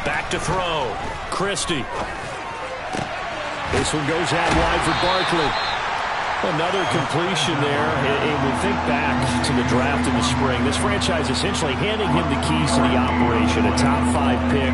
Back to throw. Christie. This one goes out wide for Barkley. Another completion there. And we think back to the draft in the spring. This franchise essentially handing him the keys to the operation, a top-5 pick.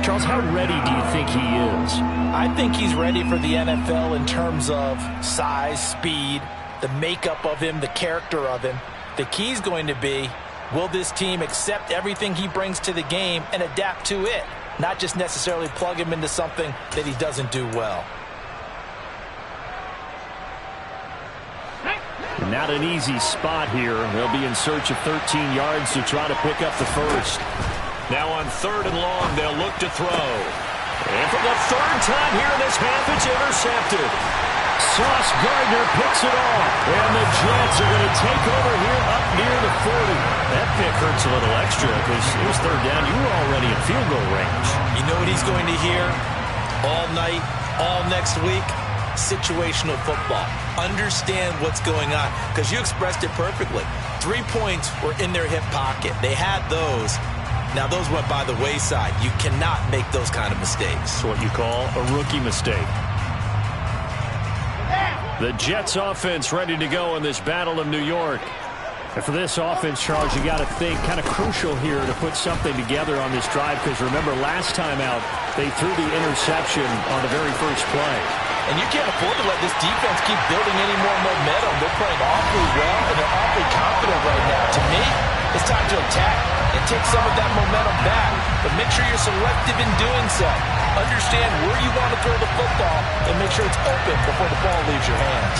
Charles, how ready do you think he is? I think he's ready for the NFL in terms of size, speed, the makeup of him, the character of him. The key's going to be, will this team accept everything he brings to the game and adapt to it, not just necessarily plug him into something that he doesn't do well. Not an easy spot here. They'll be in search of 13 yards to try to pick up the first. Now on 3rd and long, they'll look to throw. And for the 3rd time here in this half, it's intercepted. Sauce Gardner picks it off. And the Jets are going to take over here up near the 40. That pick hurts a little extra because it was 3rd down. You were already in field goal range. You know what he's going to hear all night, all next week? Situational football. Understand what's going on, because you expressed it perfectly. 3 points were in their hip pocket. They had those. Now those went by the wayside. You cannot make those kind of mistakes. It's what you call a rookie mistake. The Jets offense ready to go in this Battle of New York. And for this offense, Charles, you got to think kind of crucial here to put something together on this drive, because remember last time out they threw the interception on the very first play. And you can't afford to let this defense keep building any more momentum. They're playing awfully well, and they're awfully confident right now. To me, it's time to attack and take some of that momentum back. But make sure you're selective in doing so. Understand where you want to throw the football and make sure it's open before the ball leaves your hands.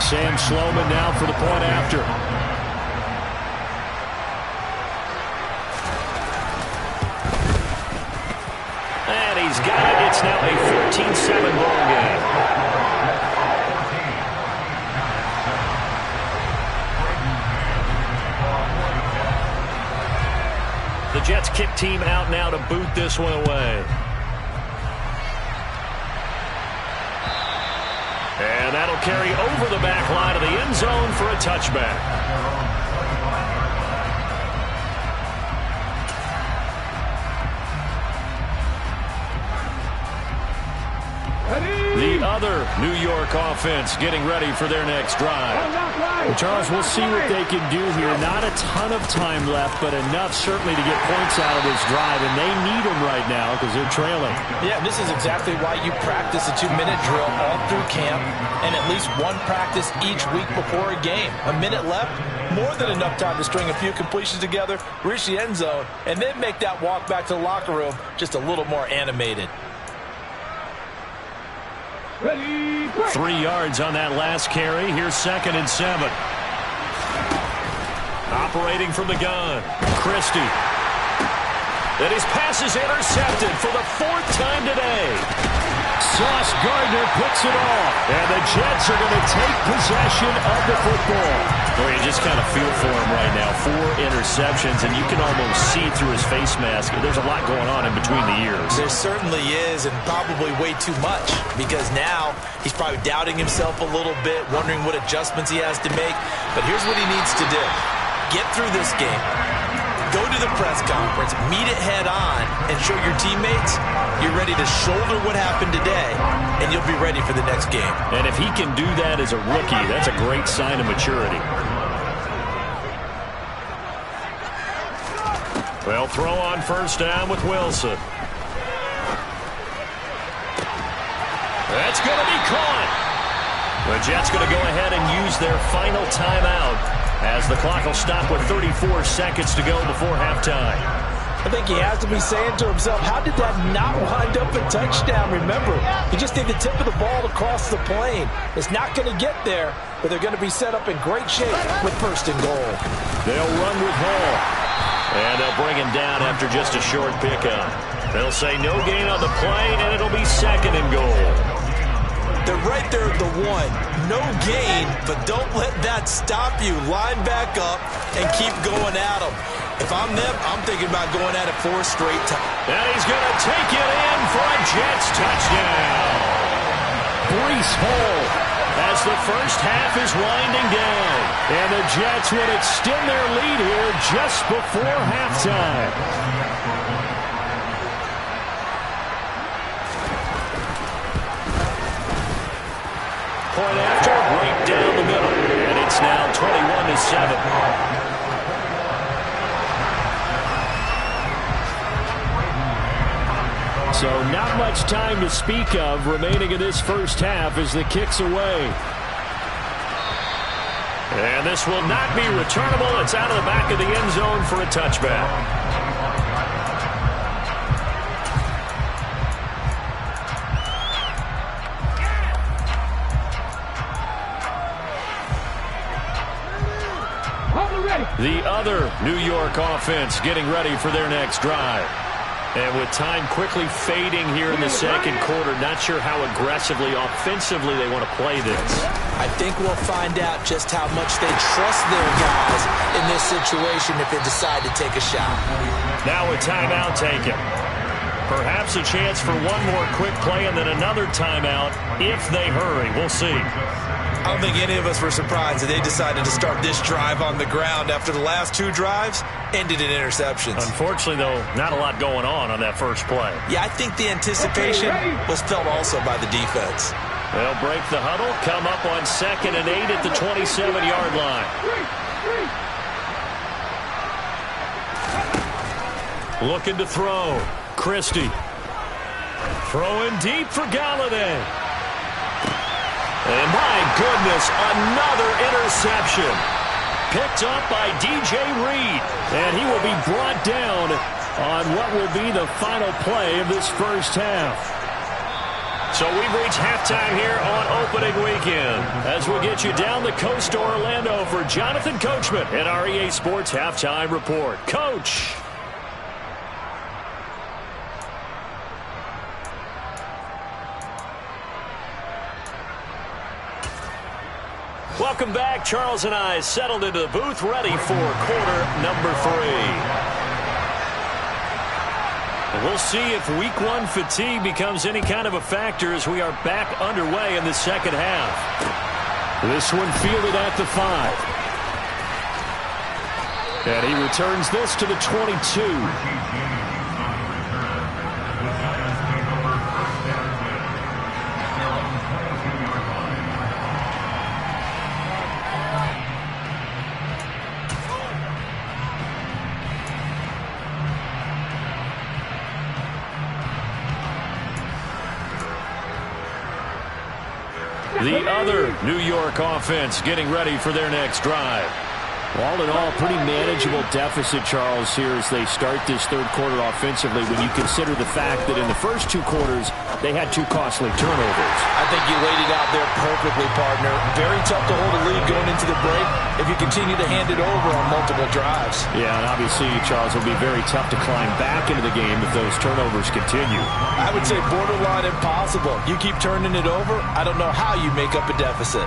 Sam Sloman now for the point after. And he's got it. It's now a 14-7 ball game. The Jets kick team out now to boot this one away. And that'll carry over the back line of the end zone for a touchback. The other New York offense getting ready for their next drive. Well, Charles, we'll see what they can do here. Not a ton of time left, but enough certainly to get points out of this drive, and they need them right now because they're trailing. Yeah, this is exactly why you practice a 2-minute drill all through camp and at least one practice each week before a game. A minute left, more than enough time to string a few completions together, reach the end zone, and then make that walk back to the locker room just a little more animated. 3 yards on that last carry. Here's 2nd and 7. Operating from the gun, Christie. And his pass is intercepted for the 4th time today. Sauce Gardner picks it off. And the Jets are going to take possession of the football. Boy, you just kind of feel for him right now. 4 interceptions, and you can almost see through his face mask. There's a lot going on in between the ears. There certainly is, and probably way too much, because now he's probably doubting himself a little bit, wondering what adjustments he has to make. But here's what he needs to do. Get through this game. Go to the press conference, meet it head on, and show your teammates you're ready to shoulder what happened today, and you'll be ready for the next game. And if he can do that as a rookie, that's a great sign of maturity. Well, throw on 1st down with Wilson. That's going to be caught. The Jets going to go ahead and use their final timeout as the clock will stop with 34 seconds to go before halftime. I think he has to be saying to himself, how did that not wind up a touchdown? Remember, he just need the tip of the ball to cross the plane. It's not going to get there, but they're going to be set up in great shape with 1st and goal. They'll run with Hall. And they'll bring him down after just a short pickup. They'll say no gain on the play, and it'll be 2nd and goal. They're right there at the 1. No gain, but don't let that stop you. Line back up and keep going at them. If I'm them, I'm thinking about going at it 4 straight times. And he's going to take it in for a Jets touchdown. Breece Hall has as the first half is winding down. And the Jets would extend their lead here just before halftime. Point after, right down the middle. And it's now 21-7. So not much time to speak of remaining in this first half as the kick's away. And this will not be returnable. It's out of the back of the end zone for a touchback. The other New York offense getting ready for their next drive. And with time quickly fading here in the second quarter, not sure how aggressively, offensively they want to play this. I think we'll find out just how much they trust their guys in this situation if they decide to take a shot. Now a timeout taken. Perhaps a chance for one more quick play and then another timeout if they hurry. We'll see. I don't think any of us were surprised that they decided to start this drive on the ground after the last two drives ended in interceptions. Unfortunately, though, not a lot going on that first play. Yeah, I think the anticipation was felt also by the defense. They'll break the huddle, come up on 2nd and 8 at the 27-yard line. Looking to throw. Christie. Throwing deep for Galladay. And my goodness, another interception. Picked up by DJ Reed. And he will be brought down on what will be the final play of this first half. So we've reached halftime here on opening weekend as we get you down the coast to Orlando for Jonathan Coachman at our EA Sports Halftime Report. Coach. Welcome back. Charles and I settled into the booth, ready for quarter number 3. And we'll see if week 1 fatigue becomes any kind of a factor as we are back underway in the second half. This one fielded at the 5. And he returns this to the 22. The other New York offense getting ready for their next drive. All in all, pretty manageable deficit, Charles, here as they start this third quarter offensively when you consider the fact that in the first 2 quarters, they had 2 costly turnovers. I think you laid it out there perfectly, partner. Very tough to hold a lead going into the break if you continue to hand it over on multiple drives. Yeah, and obviously, Charles, it'll be very tough to climb back into the game if those turnovers continue. I would say borderline impossible. You keep turning it over, I don't know how you make up a deficit.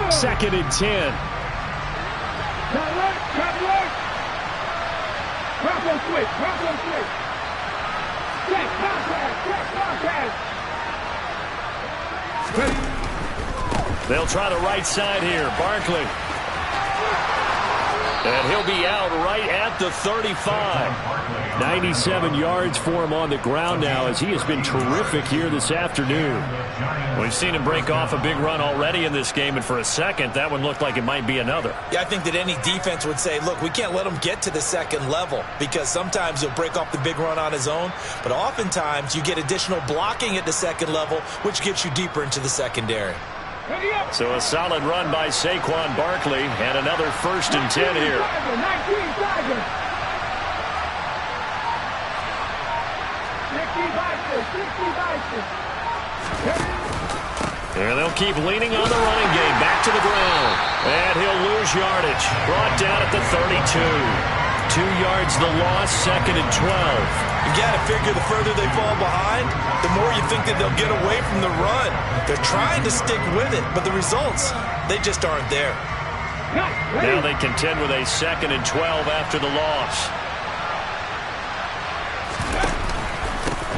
Second and 10. They'll try the right side here. Barkley. And he'll be out right at the 35. 97 yards for him on the ground now as he has been terrific here this afternoon. We've seen him break off a big run already in this game, and for a second, that one looked like it might be another. Yeah, I think that any defense would say, look, we can't let him get to the second level because sometimes he'll break off the big run on his own, but oftentimes you get additional blocking at the second level, which gets you deeper into the secondary. So a solid run by Saquon Barkley and another 1st and 10 here. And they'll keep leaning on the running game. Back to the ground. And he'll lose yardage. Brought down at the 32. 2 yards the loss, 2nd and 12. You got to figure the further they fall behind, the more you think that they'll get away from the run. They're trying to stick with it, but the results, they just aren't there. Now they contend with a 2nd and 12 after the loss.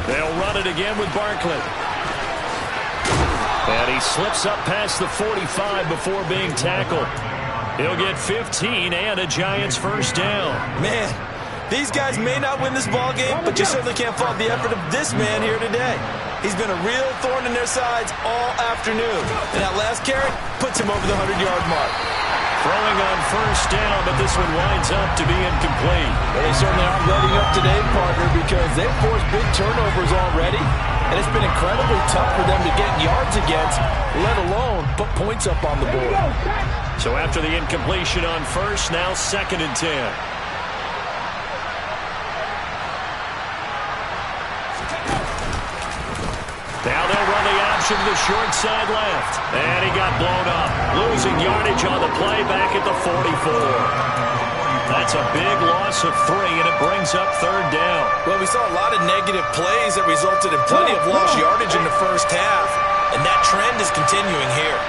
They'll run it again with Barkley. And he slips up past the 45 before being tackled. He'll get 15 and a Giants first down. Man, these guys may not win this ball game, but you certainly can't fault the effort of this man here today. He's been a real thorn in their sides all afternoon. And that last carry puts him over the 100-yard mark. Throwing on first down, but this one winds up to be incomplete. Well, they certainly aren't letting up today, partner, because they've forced big turnovers already. And it's been incredibly tough for them to get yards against, let alone put points up on the board. So after the incompletion on first, now 2nd and 10. Now they'll run the option to the short side left. And he got blown up. Losing yardage on the play back at the 44. That's a big loss of 3, and it brings up 3rd down. Well, we saw a lot of negative plays that resulted in plenty of lost yardage in the first half. And that trend is continuing here.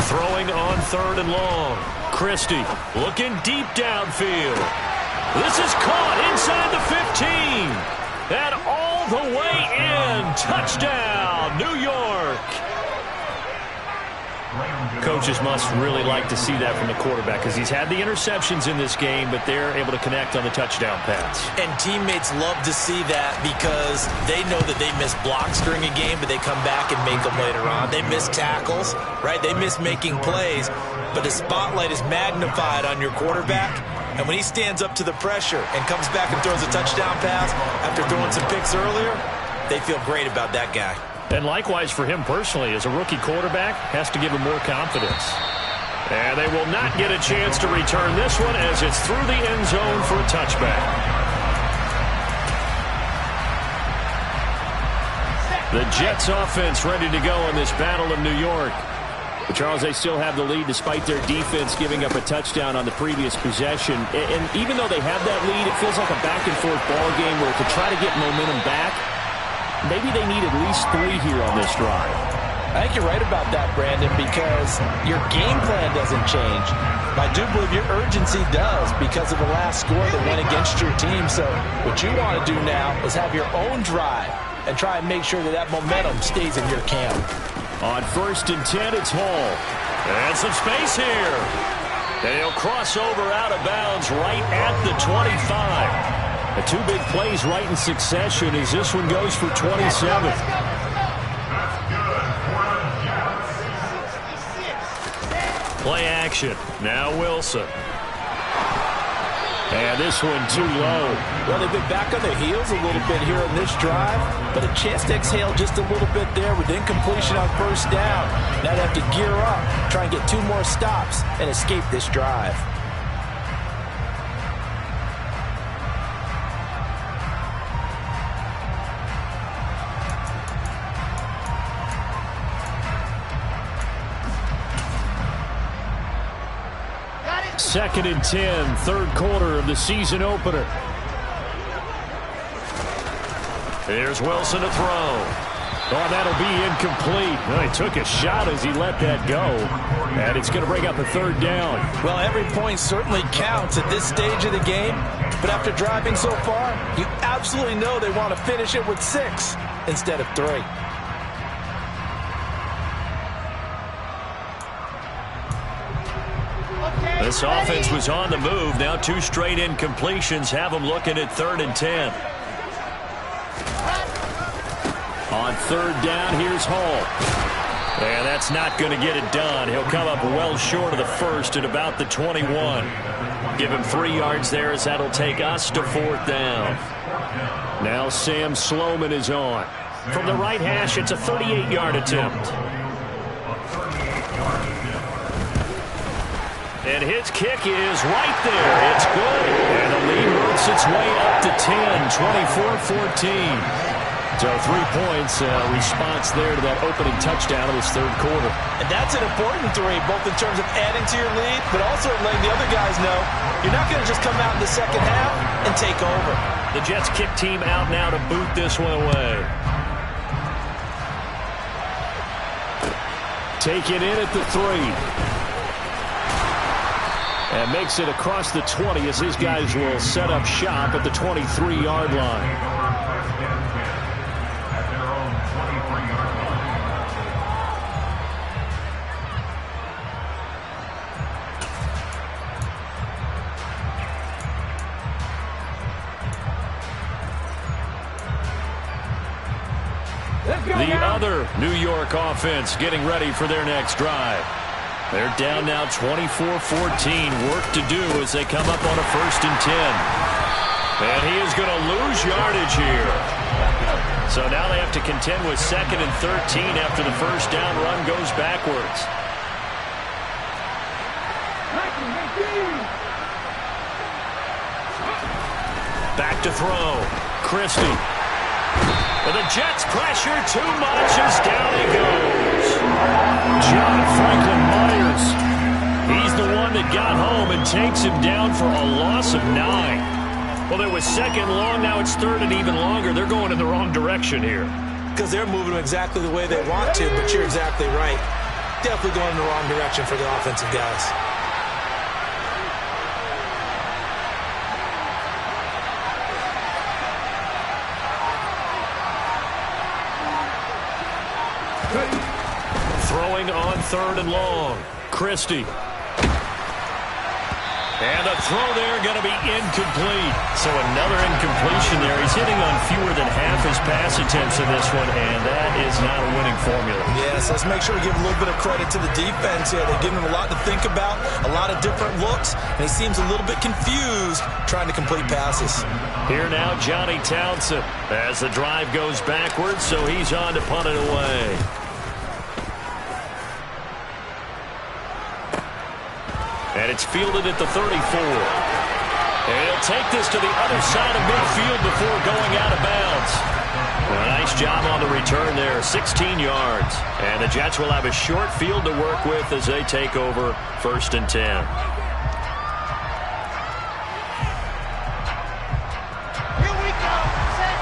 Throwing on 3rd and long. Christie looking deep downfield. This is caught inside the 15. And all the way in. Touchdown, New York. Coaches must really like to see that from the quarterback because he's had the interceptions in this game, but they're able to connect on the touchdown pass. And teammates love to see that because they know that they miss blocks during a game, but they come back and make them later on. They miss tackles, right? They miss making plays, but the spotlight is magnified on your quarterback. And when he stands up to the pressure and comes back and throws a touchdown pass after throwing some picks earlier, they feel great about that guy. And likewise for him personally, as a rookie quarterback, has to give him more confidence. And they will not get a chance to return this one as it's through the end zone for a touchback. The Jets offense ready to go in this battle of New York. But Charles, they still have the lead despite their defense giving up a touchdown on the previous possession. And even though they have that lead, it feels like a back-and-forth ball game where to try to get momentum back, maybe they need at least 3 here on this drive. I think you're right about that, Brandon, because your game plan doesn't change. I do believe your urgency does because of the last score that went against your team. So what you want to do now is have your own drive and try and make sure that that momentum stays in your camp. On 1st and 10, it's Hall. And some space here. And he'll cross over out of bounds right at the 25. The 2 big plays right in succession as this one goes for 27. Play action. Now Wilson. And this one too low. Well, they've been back on their heels a little bit here on this drive, but a chance to exhale just a little bit there with incompletion on first down. Now they have to gear up, try and get 2 more stops, and escape this drive. Second and 10, 3rd quarter of the season opener. Here's Wilson to throw. Oh, that'll be incomplete. Well, he took a shot as he let that go. And it's going to bring up a 3rd down. Well, every point certainly counts at this stage of the game. But after driving so far, you absolutely know they want to finish it with 6 instead of 3. This offense was on the move. Now 2 straight incompletions have them looking at 3rd and 10. On 3rd down, here's Hall. And that's not going to get it done. He'll come up well short of the 1st at about the 21. Give him 3 yards there as that'll take us to 4th down. Now Sam Sloman is on. From the right hash, it's a 38-yard attempt. And his kick is right there. It's good. And the lead works its way up to 10, 24-14. So 3 points, response there to that opening touchdown of this 3rd quarter. And that's an important 3, both in terms of adding to your lead, but also letting the other guys know you're not going to just come out in the second half and take over. The Jets kick team out now to boot this one away. Taken in at the 3. And makes it across the 20 as his guys will set up shop at the 23-yard line. The other New York offense getting ready for their next drive. They're down now 24-14. Work to do as they come up on a 1st and 10. And he is going to lose yardage here. So now they have to contend with 2nd and 13 after the first down run goes backwards. Back to throw. Christie. But the Jets pressure too much as down he goes. John Franklin Myers. He's the one that got home and takes him down for a loss of 9. Well, it was 2nd long. Now it's 3rd and even longer. They're going in the wrong direction here. Because they're moving exactly the way they want to, but you're exactly right. Definitely going in the wrong direction for the offensive guys. Throwing on 3rd and long. Christie. And the throw there going to be incomplete. So another incompletion there. He's hitting on fewer than half his pass attempts in this one, and that is not a winning formula. Yes, let's make sure we give a little bit of credit to the defense here. They're giving him a lot to think about, a lot of different looks, and he seems a little bit confused trying to complete passes. Here now, Johnny Townsend as the drive goes backwards, so he's on to punt it away. And it's fielded at the 34. And he'll take this to the other side of midfield before going out of bounds. A nice job on the return there, 16 yards. And the Jets will have a short field to work with as they take over 1st and 10. Here we go. Set.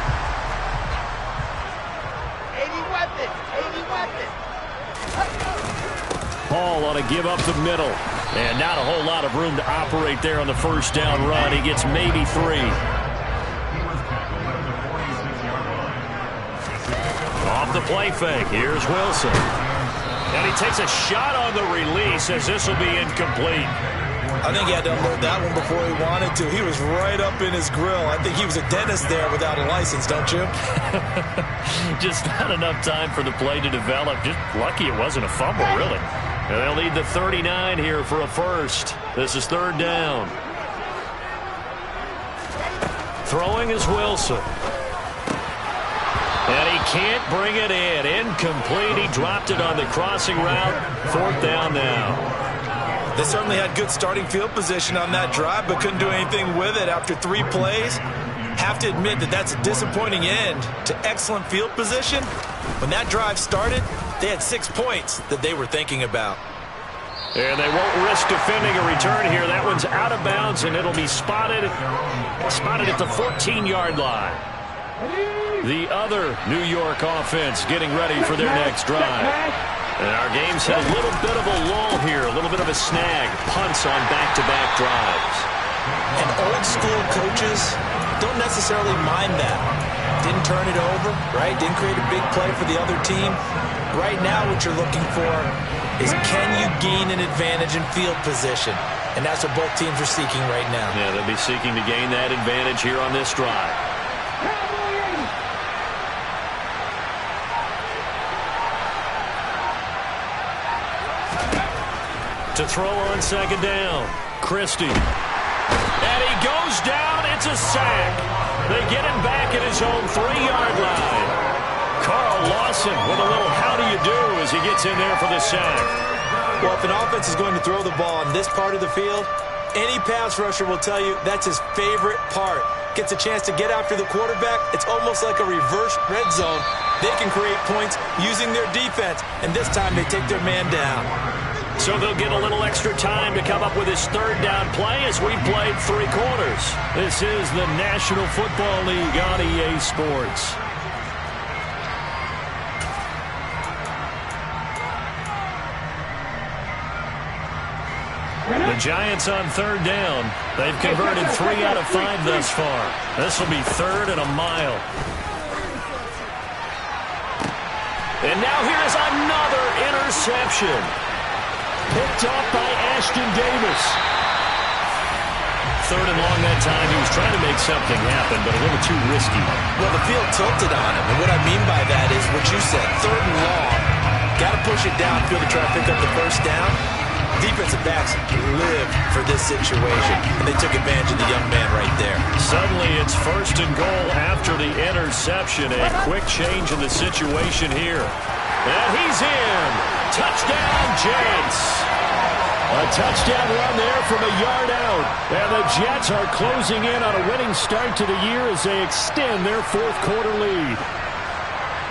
80 weapon. 80 weapon. Paul ought to give up the middle. And not a whole lot of room to operate there on the first down run. He gets maybe 3. Off the play fake. Here's Wilson. And he takes a shot on the release as this will be incomplete. I think he had to unload that one before he wanted to. He was right up in his grill. I think he was a dentist there without a license, don't you? Just not enough time for the play to develop. Just lucky it wasn't a fumble, really. And they'll need the 39 here for a first. This is 3rd down. Throwing is Wilson. And he can't bring it in. Incomplete. He dropped it on the crossing route. 4th down now. They certainly had good starting field position on that drive, but couldn't do anything with it after 3 plays. Have to admit that that's a disappointing end to excellent field position. When that drive started, they had 6 points that they were thinking about. And they won't risk defending a return here. That one's out of bounds, and it'll be spotted at the 14-yard line. The other New York offense getting ready for their next drive. And our game's had a little bit of a lull here, a little bit of a snag. Punts on back-to-back drives. And old-school coaches don't necessarily mind that. Didn't turn it over, right? Didn't create a big play for the other team. Right now what you're looking for is can you gain an advantage in field position? And that's what both teams are seeking right now. Yeah, they'll be seeking to gain that advantage here on this drive. To throw on 2nd down, Christie. And he goes down. It's a sack. They get him back at his own 3-yard line. Carl Lawson with a little how do you do as he gets in there for the sack. Well, if an offense is going to throw the ball on this part of the field, any pass rusher will tell you that's his favorite part. Gets a chance to get after the quarterback. It's almost like a reverse red zone. They can create points using their defense, and this time they take their man down. So they'll get a little extra time to come up with his 3rd down play as we played 3 quarters. This is the National Football League on EA Sports. The Giants on 3rd down. They've converted 3 out of 5 thus far. This will be 3rd and a mile. And now here's another interception. Picked off by Ashton Davis. third and long that time. He was trying to make something happen, but a little too risky. Well, the field tilted on him. And what I mean by that is what you said, third and long. Got to push it downfield to try to pick up the first down. Defensive backs live for this situation, and they took advantage of the young man right there. Suddenly, it's first and goal after the interception. A quick change in the situation here. And he's in. Touchdown, Jets. A touchdown run there from a yard out. And the Jets are closing in on a winning start to the year as they extend their fourth quarter lead.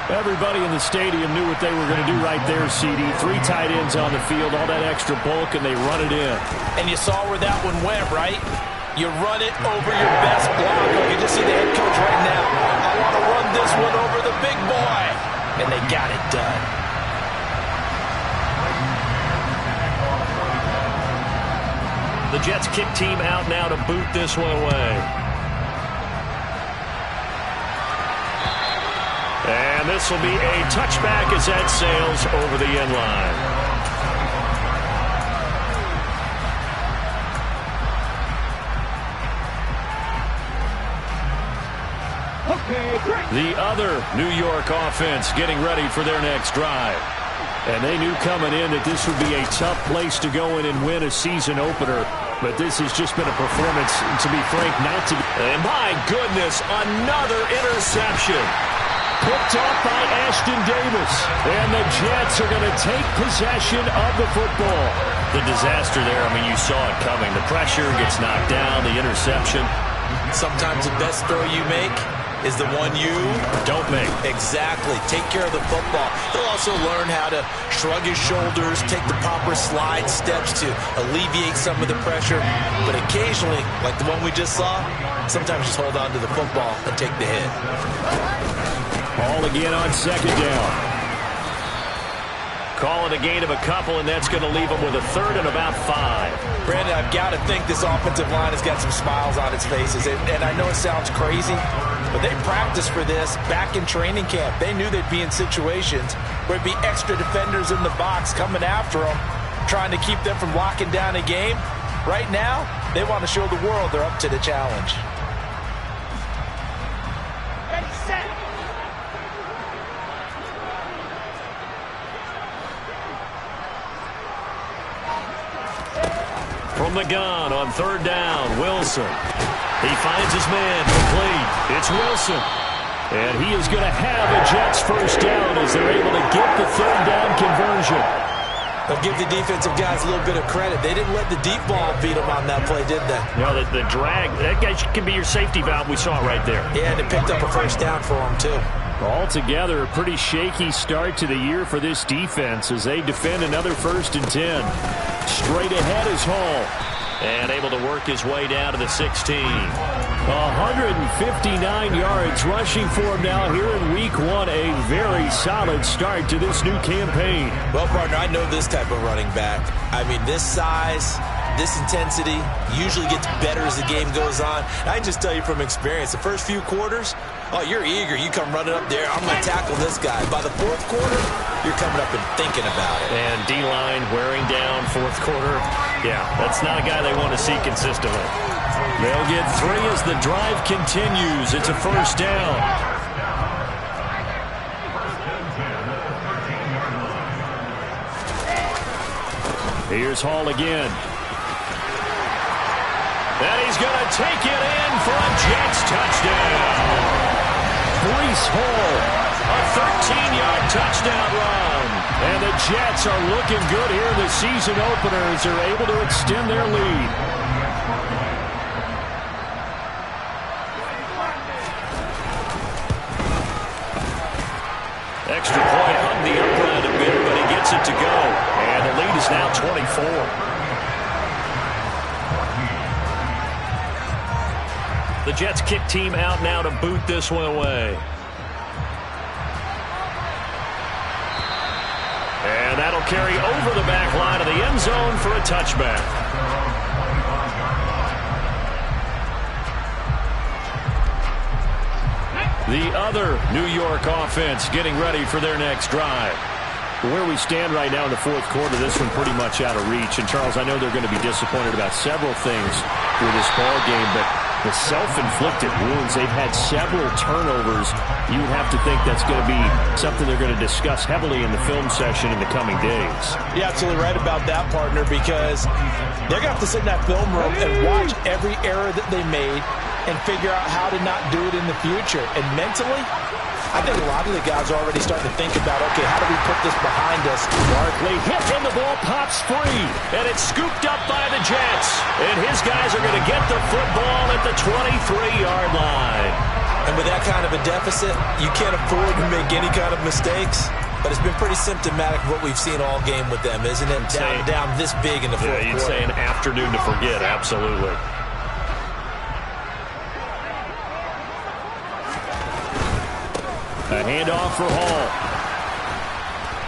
Everybody in the stadium knew what they were going to do right there, CD. 3 tight ends on the field, all that extra bulk, and they run it in. And you saw where that one went, right? You run it over your best block. Like you just see the head coach right now. I want to run this one over the big boy. And they got it done. The Jets kick team out now to boot this one away. And this will be a touchback as that sails over the end line. The other New York offense getting ready for their next drive. And they knew coming in that this would be a tough place to go in and win a season opener. But this has just been a performance, to be frank, not to be. And my goodness, another interception. Picked off by Ashton Davis. And the Jets are going to take possession of the football. The disaster there, I mean, you saw it coming. The pressure gets knocked down, the interception. Sometimes the best throw you make is the one you don't make. Exactly. Take care of the football. He'll also learn how to shrug his shoulders, take the proper slide steps to alleviate some of the pressure. But occasionally, like the one we just saw, sometimes just hold on to the football and take the hit. Ball again on second down. Call it a gain of a couple, and that's going to leave them with a third and about 5. Brandon, I've got to think this offensive line has got some smiles on its faces. And I know it sounds crazy, but they practiced for this back in training camp. They knew they'd be in situations where there'd be extra defenders in the box coming after them, trying to keep them from locking down a game. Right now, they want to show the world they're up to the challenge. Ready, set. From the gun on third down, Wilson. He finds his man complete. It's Wilson. And he is going to have a Jets first down as they're able to get the third down conversion. They'll give the defensive guys a little bit of credit. They didn't let the deep ball beat them on that play, did they? No, the drag, that guy can be your safety valve. We saw it right there. Yeah, and it picked up a first down for them, too. Altogether, a pretty shaky start to the year for this defense as they defend another 1st and 10. Straight ahead is Hall. And able to work his way down to the 16. 159 yards rushing for him now here in week 1. A very solid start to this new campaign. Well, partner, I know this type of running back. I mean, this size, this intensity usually gets better as the game goes on. I can just tell you from experience, the first few quarters, oh, you're eager. You come running up there. I'm going to tackle this guy. By the 4th quarter, you're coming up and thinking about it. And D-line wearing down 4th quarter. Yeah, that's not a guy they want to see consistently. They'll get 3 as the drive continues. It's a first down. Here's Hall again. And he's going to take it in for a Jets touchdown. Breece Hall, a 13-yard touchdown run. And the Jets are looking good here in the season opener as they're able to extend their lead. Extra point hung the upright a bit, but he gets it to go. And the lead is now 24. The Jets kick team out now to boot this one away. And that'll carry over the back line of the end zone for a touchback. The other New York offense getting ready for their next drive. Where we stand right now in the fourth quarter, this one pretty much out of reach. And, Charles, I know they're going to be disappointed about several things with this ball game, but the self-inflicted wounds, they've had several turnovers. You would have to think that's going to be something they're going to discuss heavily in the film session in the coming days. You're absolutely right about that, partner, because they're going to have to sit in that film room and watch every error that they made and figure out how to not do it in the future. And mentally, I think a lot of the guys are already starting to think about, okay, how do we put this behind us? Barkley hit and the ball pops free, and it's scooped up by the Jets. And his guys are going to get the football at the 23-yard line. And with that kind of a deficit, you can't afford to make any kind of mistakes. But it's been pretty symptomatic of what we've seen all game with them, isn't it? Down this big in the fourth quarter. You'd say an afternoon to forget, absolutely. A handoff for Hall.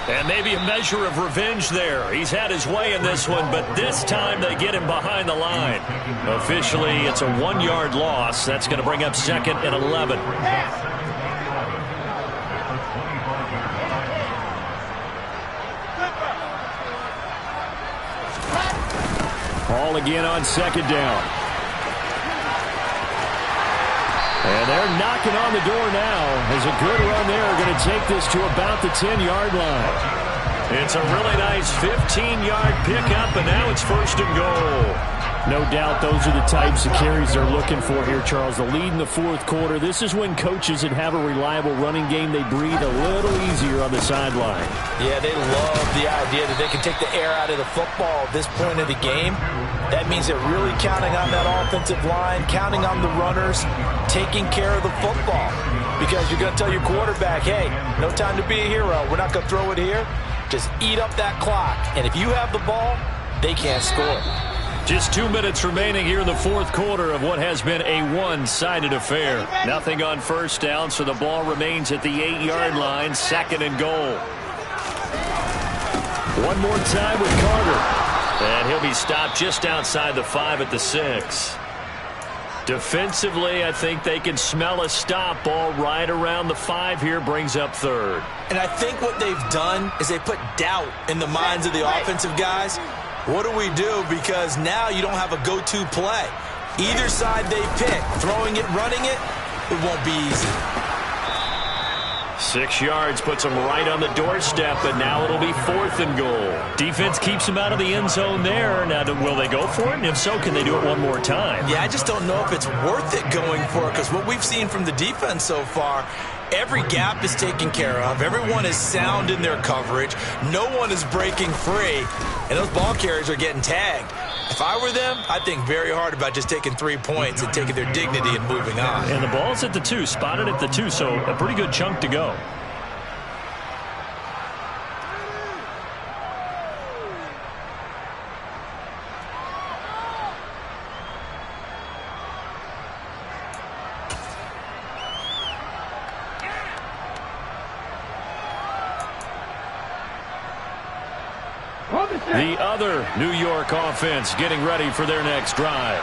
And maybe a measure of revenge there. He's had his way in this one, but this time they get him behind the line. Officially, it's a 1-yard loss. That's going to bring up 2nd and 11. Hall again on 2nd down. And they're knocking on the door now. As a good run there, going to take this to about the 10-yard line. It's a really nice 15-yard pickup, and now it's 1st and goal. No doubt those are the types of carries they're looking for here, Charles. The lead in the fourth quarter. This is when coaches that have a reliable running game, they breathe a little easier on the sideline. Yeah, they love the idea that they can take the air out of the football at this point of the game. That means they're really counting on that offensive line, counting on the runners, taking care of the football. Because you're going to tell your quarterback, hey, no time to be a hero. We're not going to throw it here. Just eat up that clock. And if you have the ball, they can't score. Just 2 minutes remaining here in the fourth quarter of what has been a one-sided affair. Nothing on 1st down, so the ball remains at the 8-yard line, 2nd and goal. One more time with Carter. And he'll be stopped just outside the 5 at the 6. Defensively, I think they can smell a stop. Ball right around the 5 here, brings up 3rd. And I think what they've done is they put doubt in the minds of the offensive guys. What do we do? Because now you don't have a go-to play. Either side they pick, throwing it, running it, it won't be easy. 6 yards puts them right on the doorstep, but now it'll be 4th and goal. Defense keeps them out of the end zone there. Now, will they go for it? And if so, can they do it one more time? Yeah, I just don't know if it's worth it going for it, because what we've seen from the defense so far, every gap is taken care of. Everyone is sound in their coverage. No one is breaking free, and those ball carriers are getting tagged. If I were them, I'd think very hard about just taking 3 points and taking their dignity and moving on. And the ball's at the 2, spotted at the 2, so a pretty good chunk to go. The other New York offense getting ready for their next drive.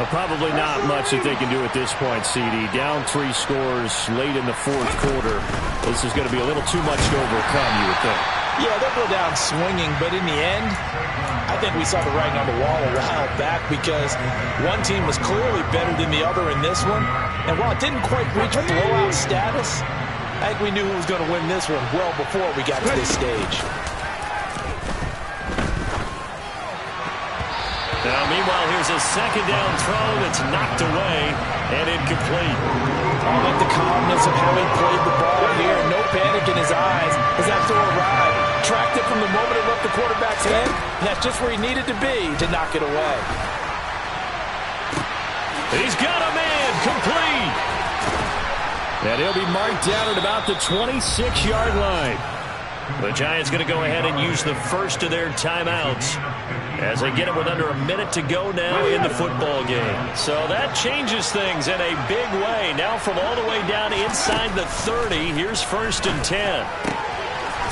Probably not much that they can do at this point, CD. Down 3 scores late in the fourth quarter. This is going to be a little too much to overcome, you would think. Yeah, they'll go down swinging, but in the end, I think we saw the writing on the wall a while back because one team was clearly better than the other in this one. And while it didn't quite reach blowout status, I think we knew who was going to win this one well before we got to this stage. Now, meanwhile, here's a 2nd down throw that's knocked away and incomplete. I like the calmness of having played the ball here. No panic in his eyes as that throw arrived. Tracked it from the moment it left the quarterback's hand, and that's just where he needed to be to knock it away. He's got a man complete. And he'll be marked down at about the 26-yard line. The Giants going to go ahead and use the first of their timeouts as they get it with under a minute to go now in the football game. So that changes things in a big way. Now from all the way down inside the 30, here's 1st and 10.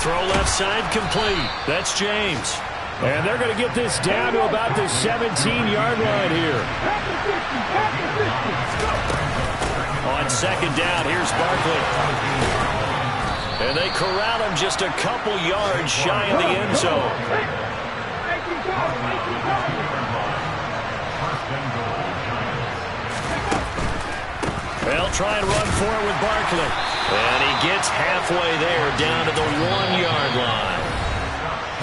Throw left side complete. That's James. And they're going to get this down to about the 17-yard line here. On 2nd down, here's Barkley. And they corral him just a couple yards shy of the end zone. They'll try and run for it with Barkley. And he gets halfway there down to the 1-yard line.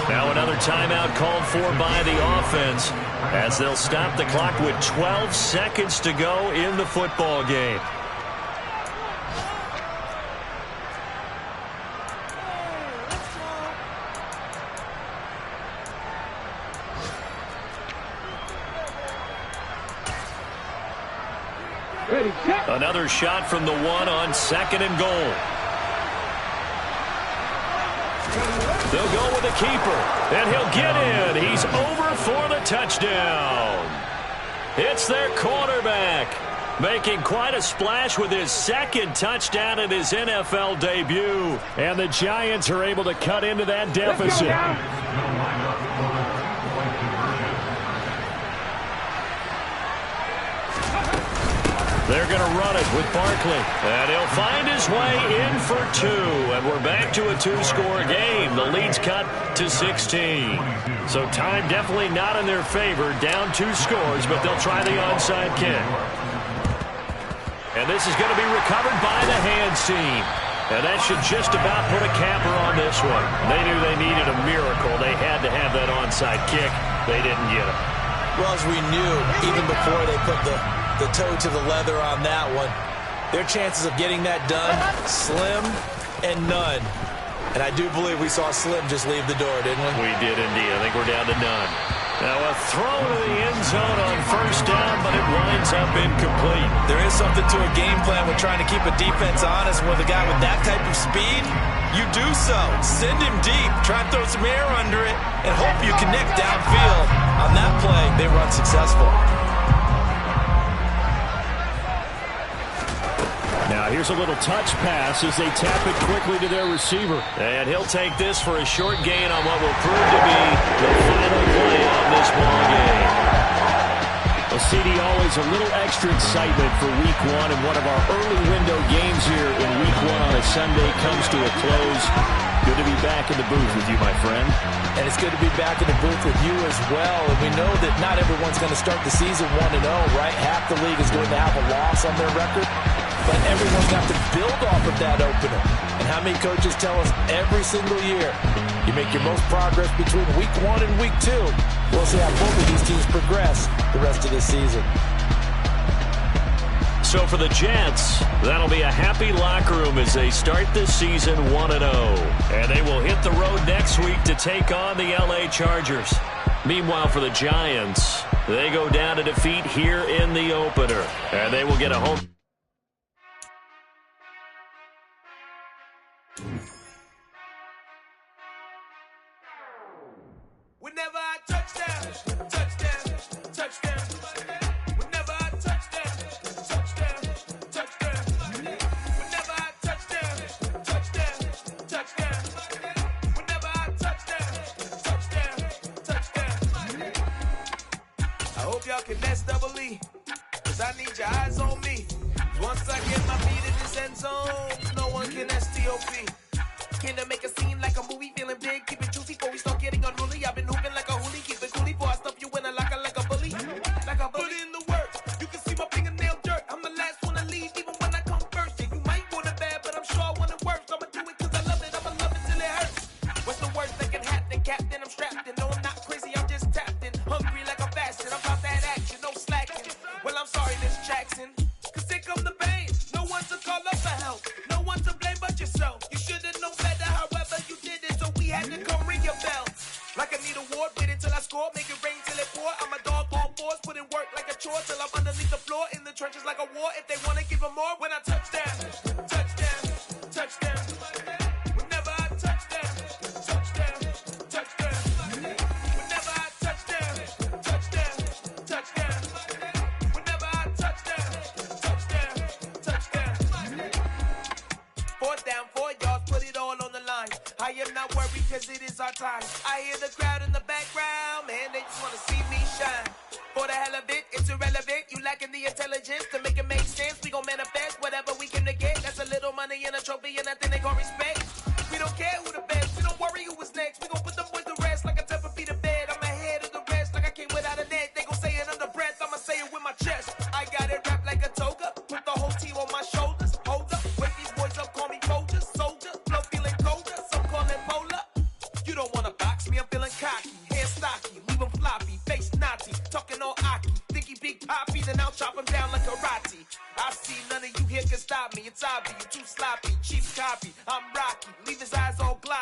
Now another timeout called for by the offense as they'll stop the clock with 12 seconds to go in the football game. Another shot from the 1 on 2nd and goal. They'll go with the keeper, and he'll get in. He's over for the touchdown. It's their quarterback, making quite a splash with his 2nd touchdown in his NFL debut. And the Giants are able to cut into that deficit. They're going to run it with Barkley. And he'll find his way in for 2. And we're back to a 2-score game. The lead's cut to 16. So time definitely not in their favor. Down 2 scores, but they'll try the onside kick. And this is going to be recovered by the hands team. And that should just about put a capper on this one. They knew they needed a miracle. They had to have that onside kick. They didn't get it. Well, as we knew, even before they put the toe to the leather on that one, their chances of getting that done, slim and none. And I do believe we saw Slim just leave the door, didn't we? We did indeed. I think we're down to none. Now a throw to the end zone on 1st down, but it winds up incomplete. There is something to a game plan with trying to keep a defense honest. With a guy with that type of speed, you do so. Send him deep, try and throw some air under it, and hope you connect downfield. On that play, they run successful. Now here's a little touch pass as they tap it quickly to their receiver. And he'll take this for a short gain on what will prove to be the final play of this ball game. Well, CD, always a little extra excitement for Week 1, and one of our early window games here in Week 1 on a Sunday comes to a close. Good to be back in the booth with you, my friend. And it's good to be back in the booth with you as well. And we know that not everyone's going to start the season 1-0, right? Half the league is going to have a loss on their record. But everyone's got to build off of that opener. And how many coaches tell us every single year, you make your most progress between Week 1 and Week 2. We'll see how both of these teams progress the rest of this season. So for the Jets, that'll be a happy locker room as they start this season 1-0. And they will hit the road next week to take on the LA Chargers. Meanwhile, for the Giants, they go down to defeat here in the opener. And they will get a home. Whenever I touchdown, touchdown, touchdown. Whenever I touchdown, touchdown, touchdown. Whenever I touchdown, touchdown, touchdown. Whenever I touchdown, touchdown, touchdown. I hope y'all can nest double E, 'cause I need your eyes on me. Once I get my feet in this end zone, no one can STOP. Can I make a scene like a movie, feeling big, keep it juicy before we start getting unruly. I've been hooping like a hoolie, keep it coolie before I stuff you in a locker like a bully. Like a bully in the work, you can see my fingernail dirt. I'm the last one to leave, even when I come first. Yeah, you might want it bad, but I'm sure I want it worse. I'ma do it 'cause I love it, I'ma love it till it hurts. What's the worst that can happen, Captain? I'm strapped in, no I'm not crazy, I'm just tapped in. Hungry like I'm fasting, I'm about that action, no slacking. Well, I'm sorry, Miss Jackson, 'cause here come the pain. No one to call up for help, no one to blame but yourself. You should've known better, however you did it, so we had to come ring your bell. Like I need a ward, wait until I score, make it rain till it pour. I'm a dog on fours, put in work like a chore till I'm underneath the floor, in the trenches like a war. If they wanna give them more, when I touchdown, touchdown, touchdown. Whenever I touchdown, touchdown, touchdown. Whenever I touchdown, touchdown, touchdown. Whenever I touchdown, touchdown, touchdown. 4th down, 4 yards, put it all on the line. I am not worried 'cause it is our time. I hear the crowd in the background, man, they just wanna see me shine. For the hell of it, it's irrelevant. You lacking the intelligence to make it make sense. We gon' manifest whatever we can to get. That's a little money and a trophy and nothing they gon' respect.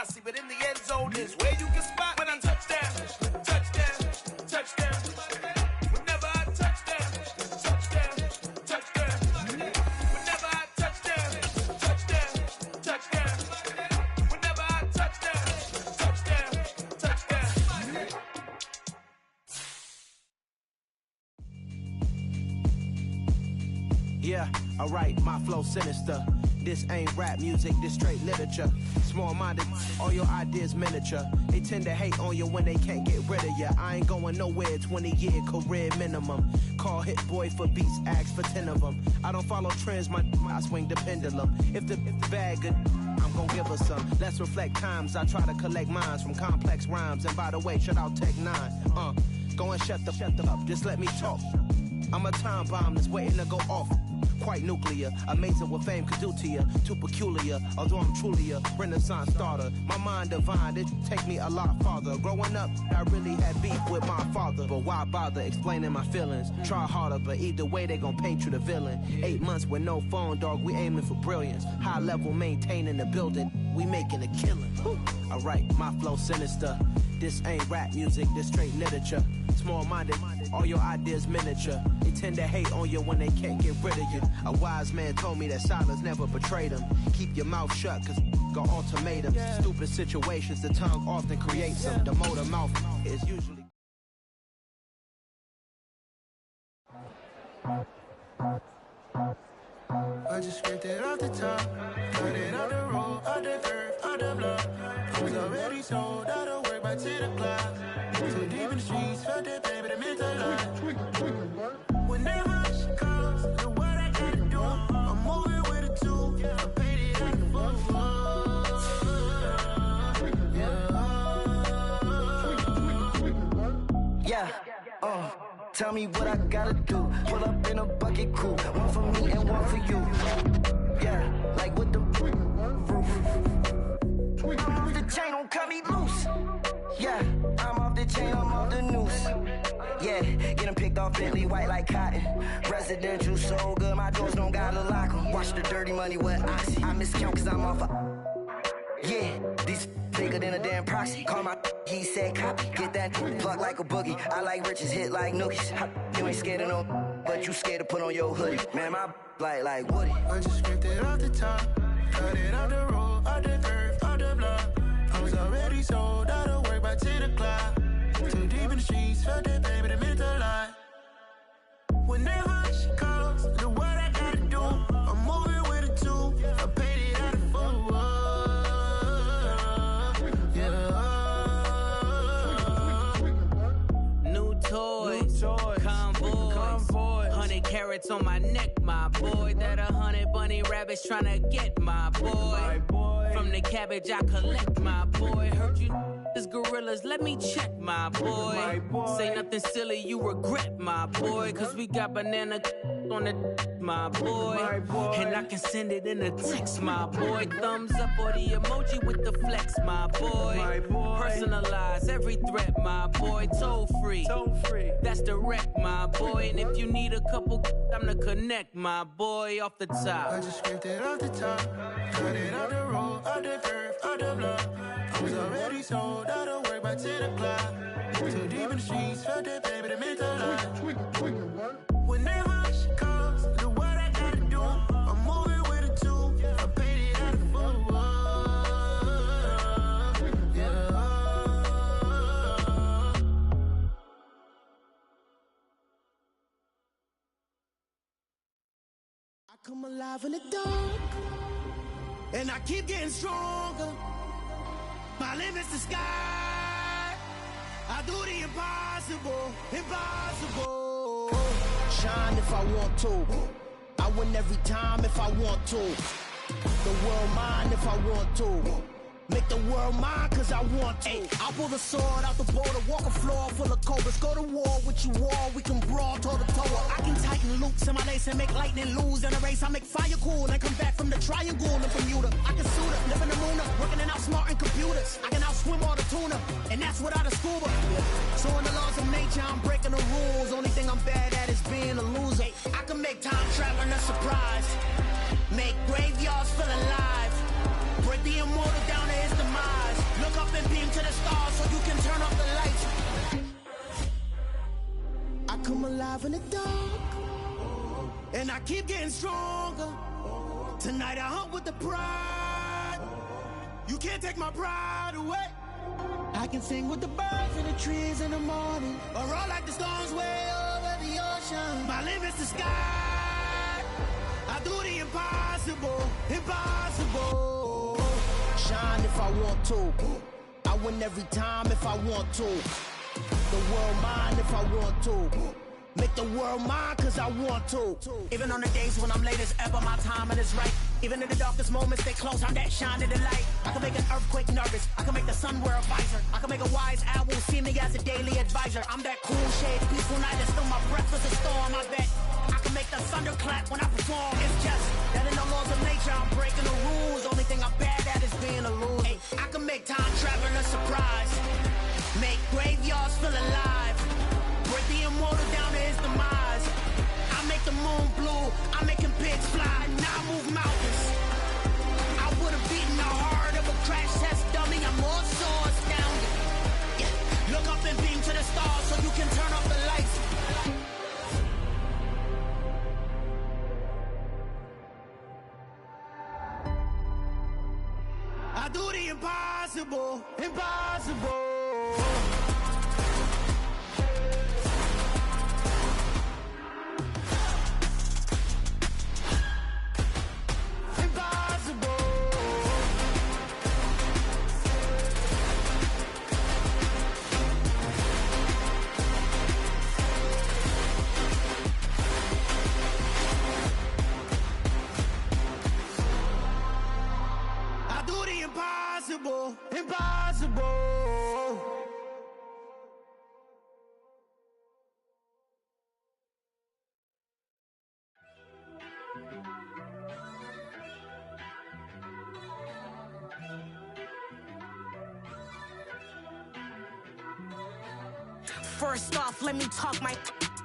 posse, but in the end zone is where you can spot when I touchdown, touchdown, touchdown. Whenever I touchdown, touchdown, touchdown. Whenever I touchdown, touchdown, touchdown. Whenever I touchdown, touchdown, touchdown. Yeah, alright, my flow sinister. This ain't rap music, this straight literature. Small-minded, all your ideas miniature. They tend to hate on you when they can't get rid of you. I ain't going nowhere, 20-year career minimum. Call Hit Boy for beats, ask for 10 of them. I don't follow trends, I swing the pendulum. If the bag good, I'm gon' give her some. Let's reflect times, I try to collect minds from complex rhymes. And by the way, shout out Tech 9. Go and shut the up, just let me talk. I'm a time bomb that's waiting to go off. Quite nuclear, amazing what fame could do to you. Too peculiar, although I'm truly a renaissance starter. My mind divine, it take me a lot farther. Growing up, I really had beef with my father. But why bother explaining my feelings? Try harder, but either way they gon' paint you the villain. 8 months with no phone, dog, we aiming for brilliance. High level maintaining the building, we making a killing. Alright, my flow sinister. This ain't rap music, this straight literature. Small-minded, all your ideas miniature. They tend to hate on you when they can't get rid of you. A wise man told me that silence never betrayed him. Keep your mouth shut, cause got ultimatums. Stupid situations, the tongue often creates them. The motor mouth is usually... I just scraped it off the top, cut it on the road, on the curve, on the block. I was already sold out of work by 10 o'clock. Too deep in the streets, felt that baby, that meant a lot. Whenever she calls, do what I gotta do. I'm moving with a two, I paid it out the book. Yeah, tell me what I gotta do. Pull up in a bucket crew, one for me and one for you. Yeah, like with the roof. I'm off the chain, don't cut me loose. Yeah, I'm off the chain, I'm off the noose. Yeah, getting picked off Bentley, white like cotton. Residential so good, my doors don't gotta lock 'em. Watch the dirty money with oxy. I miscount cause I'm off a... Yeah, these bigger than a damn proxy. Call my he said copy. Get that plug like a boogie. I like riches, hit like nookies. You ain't scared of no, but you scared to put on your hoodie. Man, my like Woody. I just scraped it off the top, cut it on the road, on the curve, on the block. I was already sold out of work by 10 o'clock. Too deep in the streets, felt that baby, that meant a lot. Whenever she calls, do what I gotta do. I'm moving with a two, I paid it out of full. New toys, convoys, 100 carats on my neck, my boy. That 100 bunny rabbits tryna get my boy. From the cabbage I collect, my boy. Heard you is gorillas, let me check, my boy. Say nothing silly, you regret, my boy. Cause we got banana on the my boy. And I can send it in a text, my boy. Thumbs up or the emoji with the flex, my boy. Personalize every threat, my boy. Toll free, that's direct, my boy. And if you need a couple, I'm to connect, my boy, off the top. I just scraped it off the top, cut it on the road, on the curve, on the block. I was already sold out of work by 10 o'clock. Too deep in the streets, felt that baby, that meant a lot. Whenever she calls, do what I gotta do. I'm moving with a two, I paid it out of full. I come alive in the dark, and I keep getting stronger. My limit's the sky. I do the impossible, impossible. Shine if I want to. I win every time if I want to. The world mine if I want to. Make the world mine cause I want to. I pull the sword out the border, walk a floor full of cobras. Go to war with you all, we can brawl toe to toe. I can tighten loops in my lace and make lightning lose in a race. I make fire cool and come back from the triangle in Bermuda. I can suit up, live in the moon up, working and outsmarting computers. I can outswim all the tuna, and that's without a scuba. So in the laws of nature, I'm breaking the rules. Only thing I'm bad at is being a loser. I can make time traveling a surprise, make graveyards feel alive, break the immortal down to his demise. up and beam to the stars so you can turn off the lights. I come alive in the dark, and I keep getting stronger. Tonight I hunt with the pride. You can't take my pride away. I can sing with the birds and the trees in the morning, or roll like the storms way over the ocean. My limit's the sky. I do the impossible, impossible. Shine if I want to. I win every time if I want to. The world mine if I want to. Make the world mine cause I want to. Even on the days when I'm late as ever, my timing is right. Even in the darkest moments, stay close, I'm that shining the light. I can make an earthquake nervous, I can make the sun wear a visor. I can make a wise owl see me as a daily advisor. I'm that cool shade, peaceful night, and still my breath was a storm, I bet. I can make the thunder clap when I perform. It's just that in the laws of nature, I'm breaking the rules. Only thing I'm bad at is being a loser. Hey, I can make time travel a surprise. Make graveyards feel alive. Break the immortal down to his demise. I make the moon blue, I'm making pigs fly. Now I move mountains. I would've beaten the heart of a crash test dummy. I'm more so astounded. Yeah. Look up and beam to the stars so you can turn off the lights. I do the impossible, impossible. Impossible, impossible. First off, let me talk my.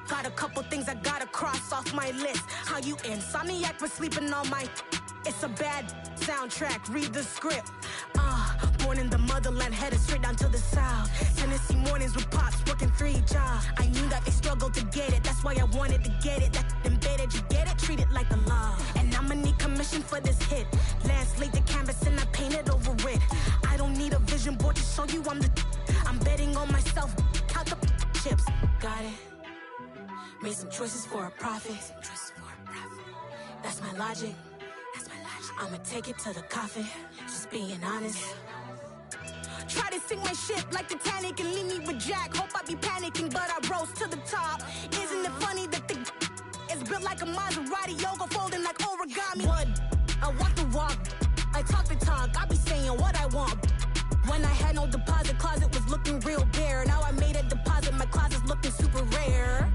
Got a couple things I gotta cross off my list. How you insomniac for sleeping on my. It's a bad soundtrack, read the script. Born in the motherland, headed straight down to the south. Tennessee mornings with pops, working 3 jobs. I knew that they struggled to get it, that's why I wanted to get it. That embedded, you get it, treat it like a law. And I'ma need commission for this hit. Last laid the canvas and I painted over it. I don't need a vision board to show you I'm betting on myself, count the chips. Got it. Made some choices for a profit. That's my logic. I'ma take it to the coffin, just being honest. Try to sink my ship like Titanic and leave me with Jack. Hope I be panicking, but I rose to the top. Isn't it funny that the is built like a Maserati, yoga folding like origami? What? I walk the walk, I talk the talk, I be saying what I want. When I had no deposit, closet was looking real bare. Now I made a deposit, my closet's looking super rare.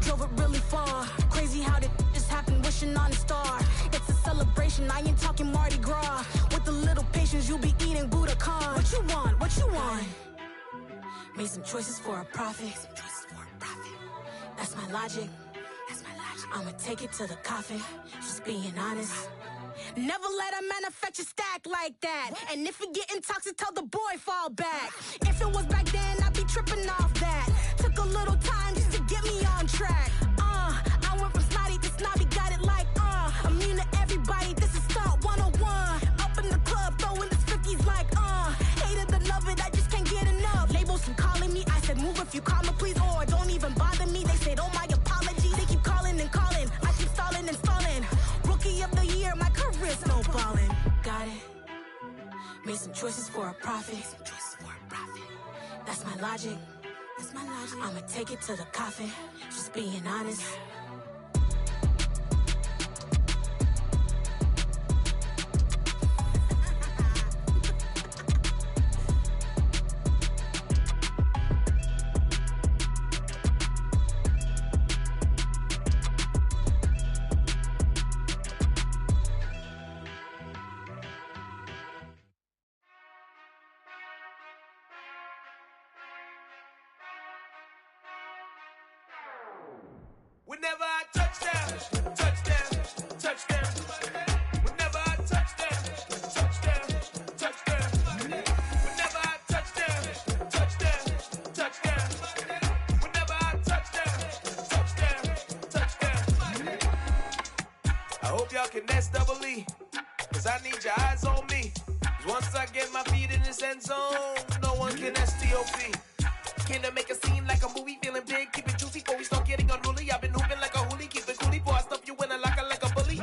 Drove it really far. Crazy how did just happen, wishing on a star. It's a celebration, I ain't talking Mardi Gras. With a little patience, you'll be eating Budokan. What you want? What you want? Made some choices for a profit. That's my logic. I'ma take it to the coffin, just being honest. Never let a manufacture stack like that. And if it getting toxic, tell the boy fall back. If it was back then, I'd be tripping off that. Took a little time just to get me on track. I went from snotty to snobby, got it like immune to everybody, this is stunt 101. Up in the club, throwing the 50s like hate it or love it, I just can't get enough. Labels from calling me, I said move if you call me please, or don't even bother me. They said oh my apologies, they keep calling and calling. I keep stalling and stalling. Rookie of the year, my career's snowballing. Got it. Made some choices for a profit. That's my logic. I'ma take it to the coffin, just being honest. Whenever I touch down, touchdown, touchdown. Whenever I touch down, touchdown, touchdown. Whenever I finesse double E. Cause I need your eyes on me. Cause once I get my feet in this end zone, no one can STOP. Can I make a scene like a movie, feeling big, keep it juicy before we start getting unruly. I've been hooping like a hoolie, keep it coolie before I stuff you in a locker like a bully.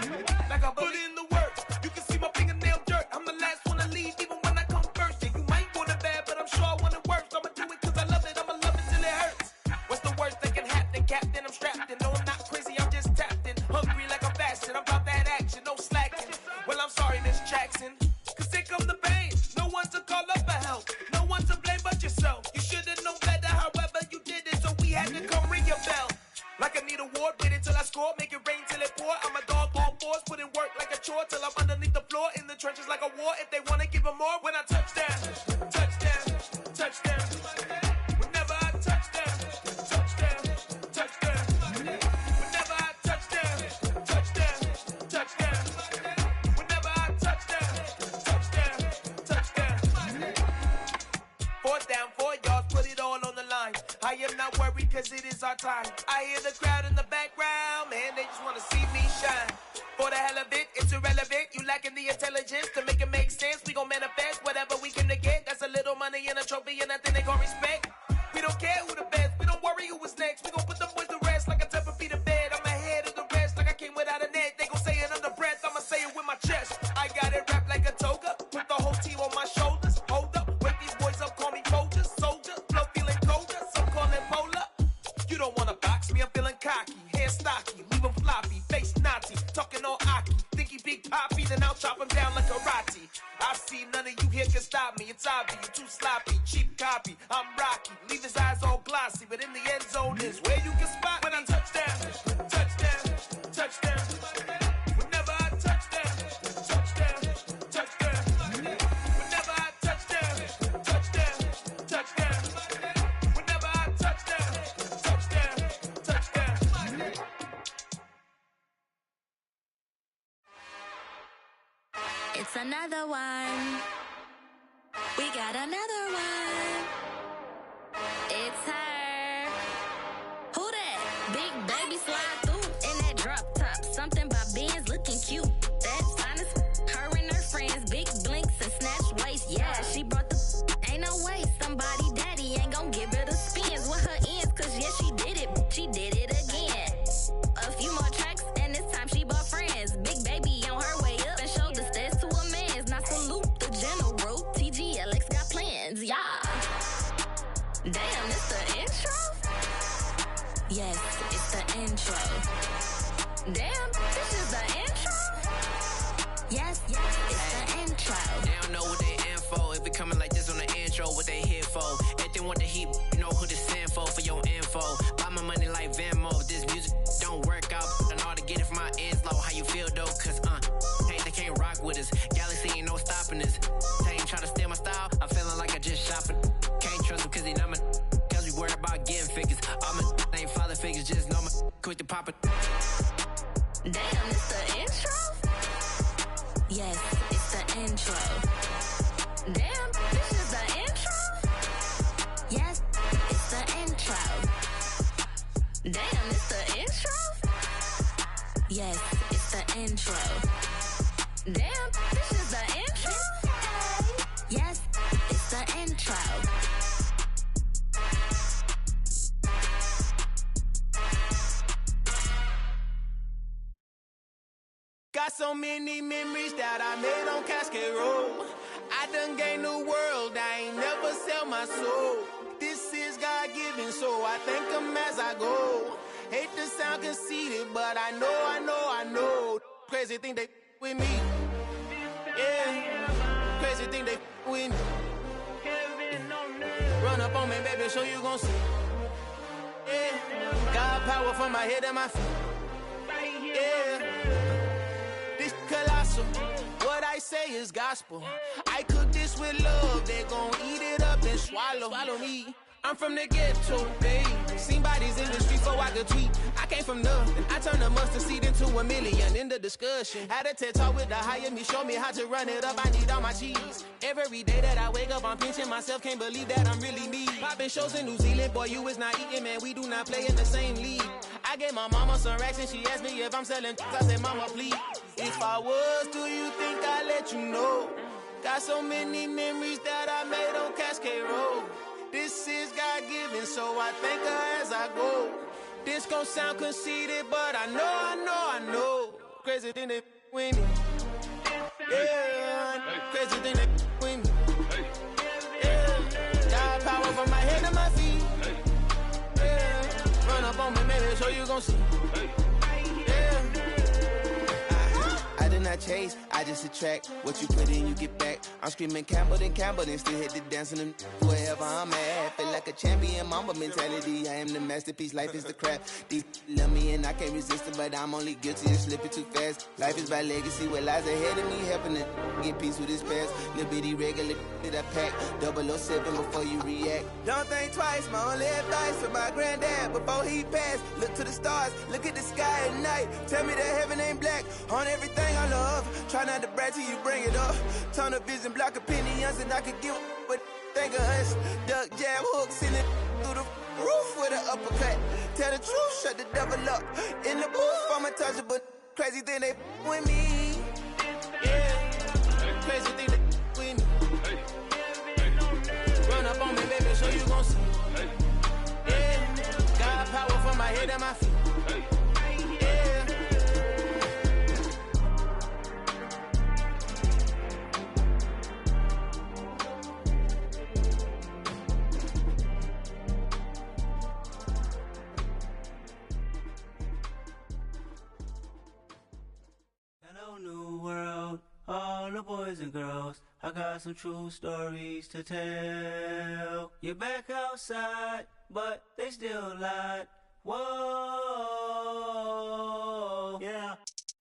Like a bully. Put in the work, you can see my fingernail dirt. I'm the last one to leave, even when I come first. And you might want it bad, but I'm sure I want it worse. I'ma do it cause I love it, I'ma love it till it hurts. What's the worst that can happen, Captain? I'm strapped in, no I'm not crazy, I'm just tapped in. Hungry like I'm fasting, I'm about that action, no slacking. Well I'm sorry Miss Jackson, cause here come the pain. No one to call up for help, no one to blame but yourself. You should've known better, however you did it, so we had to come ring your bell. Like I need a ward, wait until I score, make it rain till it pour. I'm a dog on force, put in work like a chore till I'm underneath the floor, in the trenches like a war. If they wanna give them more, when I touch down, touchdown, touchdown. Whenever I touch down, touchdown, touchdown. Whenever I touch down, touchdown, touchdown. Whenever I touch down, touchdown, touchdown. 4th down, 4 yards, put it all on the line. I am not worried cause it is our time. I hear the crowd in the background, man, they just wanna see me shine. For the hell of it, it's irrelevant. You lacking the intelligence to make it make sense. We gon' manifest whatever we can to get. That's a little money and a trophy and nothing they gon' respect. We don't care who the best, we don't worry who was next. We gon' put them boys to rest like a 10 feet of bed. I'm ahead of the rest like I came without a net. They gon' say it under breath, I'ma say it with my chest. I got it wrapped like a toga, put the whole team on my shoulders. Hold up, wake these boys up, call me soldier, soldier. Flow feeling colder, some call it polar. You don't wanna box me, I'm feeling cocky. Hair stocky, leave him floppy, face naughty. Talking all aki, think he big poppy, then I'll chop him down like karate. I see none of you here can stop me. It's obvious, you too sloppy, cheap copy. I'm Rocky, leave his eyes all glossy, but in the end zone is where you can spot when I touch down, touchdown, touchdown. Whenever I touch down, touchdown, touchdown. Whenever I touch down, touchdown, touchdown. Whenever I touch down, touchdown, touchdown. It's another one. We got another one. It's her. Who that? Big baby slide through in that drop top. Something by Benz looking cute. That's honest. Her and her friends, big blinks and snatch waist. Yeah, she brought the. Ain't no way somebody daddy ain't gon' give her the spins with her ends. Cause yeah, she did it. She did it again. A few more tracks and this time she bought friends. Big baby on her way up and showed the stairs to a man's. Now salute the general. TGLX got plans, yeah. Damn, it's the intro? Yes, it's the intro. Damn, this is the intro? Yes, it's the intro. They don't know what they in for. If we coming like this on the intro, what they here for? If they want the heat, you know who to send for your info. Buy my money like Venmo. If this music don't work out, I know how to get it from my ends low. How you feel though? Cause hey, they can't rock with us. Galaxy ain't no stopping this. They ain't trying to steal my style. I'm feeling like I just shopping. Can't trust them cause they not my. Cause we worried about getting figures. All my ain't father figures, just know my quick to pop it. Damn, it's the intro? Yes, it's the intro. Damn, this is the intro? Yes, it's the intro. Damn, it's the intro? Yes, it's the intro. Damn, this is the intro? Yes, it's the intro. Got so many memories that I made on Cascade Road. I done gained the world, I ain't never sell my soul. This is God-given, so I thank him as I go. Hate to sound conceited, but I know. Crazy thing they with me. Yeah, crazy thing they with me. Run up on me, baby, show you gon' see. Yeah, God power from my head and my feet. Yeah. This colossal, what I say is gospel. I cook this with love, they gon' eat it up and swallow me. I'm from the ghetto, babe. Seen bodies in the street so I could tweet. I came from nothing. I turned a mustard seed into a million in the discussion. Had a TED talk with the higher me, show me how to run it up. I need all my cheese. Every day that I wake up, I'm pinching myself. Can't believe that I'm really me. Popping shows in New Zealand, boy, you is not eating, man. We do not play in the same league. I gave my mama some racks and she asked me if I'm selling. I said, mama, please. If I was, do you think I'd let you know? Got so many memories that I made on Cascade Road. This is God-given, so I thank her as I go. This gon' sound conceited, but I know. Crazy thing that with me. Yeah, crazy thing that with me. Yeah, got power from my head to my feet. Yeah, run up on me, maybe, so you gon' see. I did not chase, I just attract. What you put in, you get back. I'm screaming Campbell, then still hit the dancing and wherever I'm at. Feel like a champion, mamba mentality. I am the masterpiece, life is the crap. Deep love me and I can't resist it, but I'm only guilty of slipping too fast. Life is by legacy, what lies ahead of me, helping to get peace with this past. Little bitty regular that I pack, 007 before you react. Don't think twice, my only advice for my granddad before he passed. Look to the stars, look at the sky at night. Tell me that heaven ain't black on everything I love. Try not to brag till you bring it up. Tunnel vision, block opinions, and I could give what think of us. Duck, jab, hook, send it through the roof with an uppercut. Tell the truth, shut the devil up. In the booth, I'm untouchable. Crazy thing they with me. Yeah, crazy thing they with me. Run up on me, baby, so you gon' see. Yeah, got power from my head and my feet. New world, all the boys and girls, I got some true stories to tell. You're back outside, but they still lied. Whoa, yeah.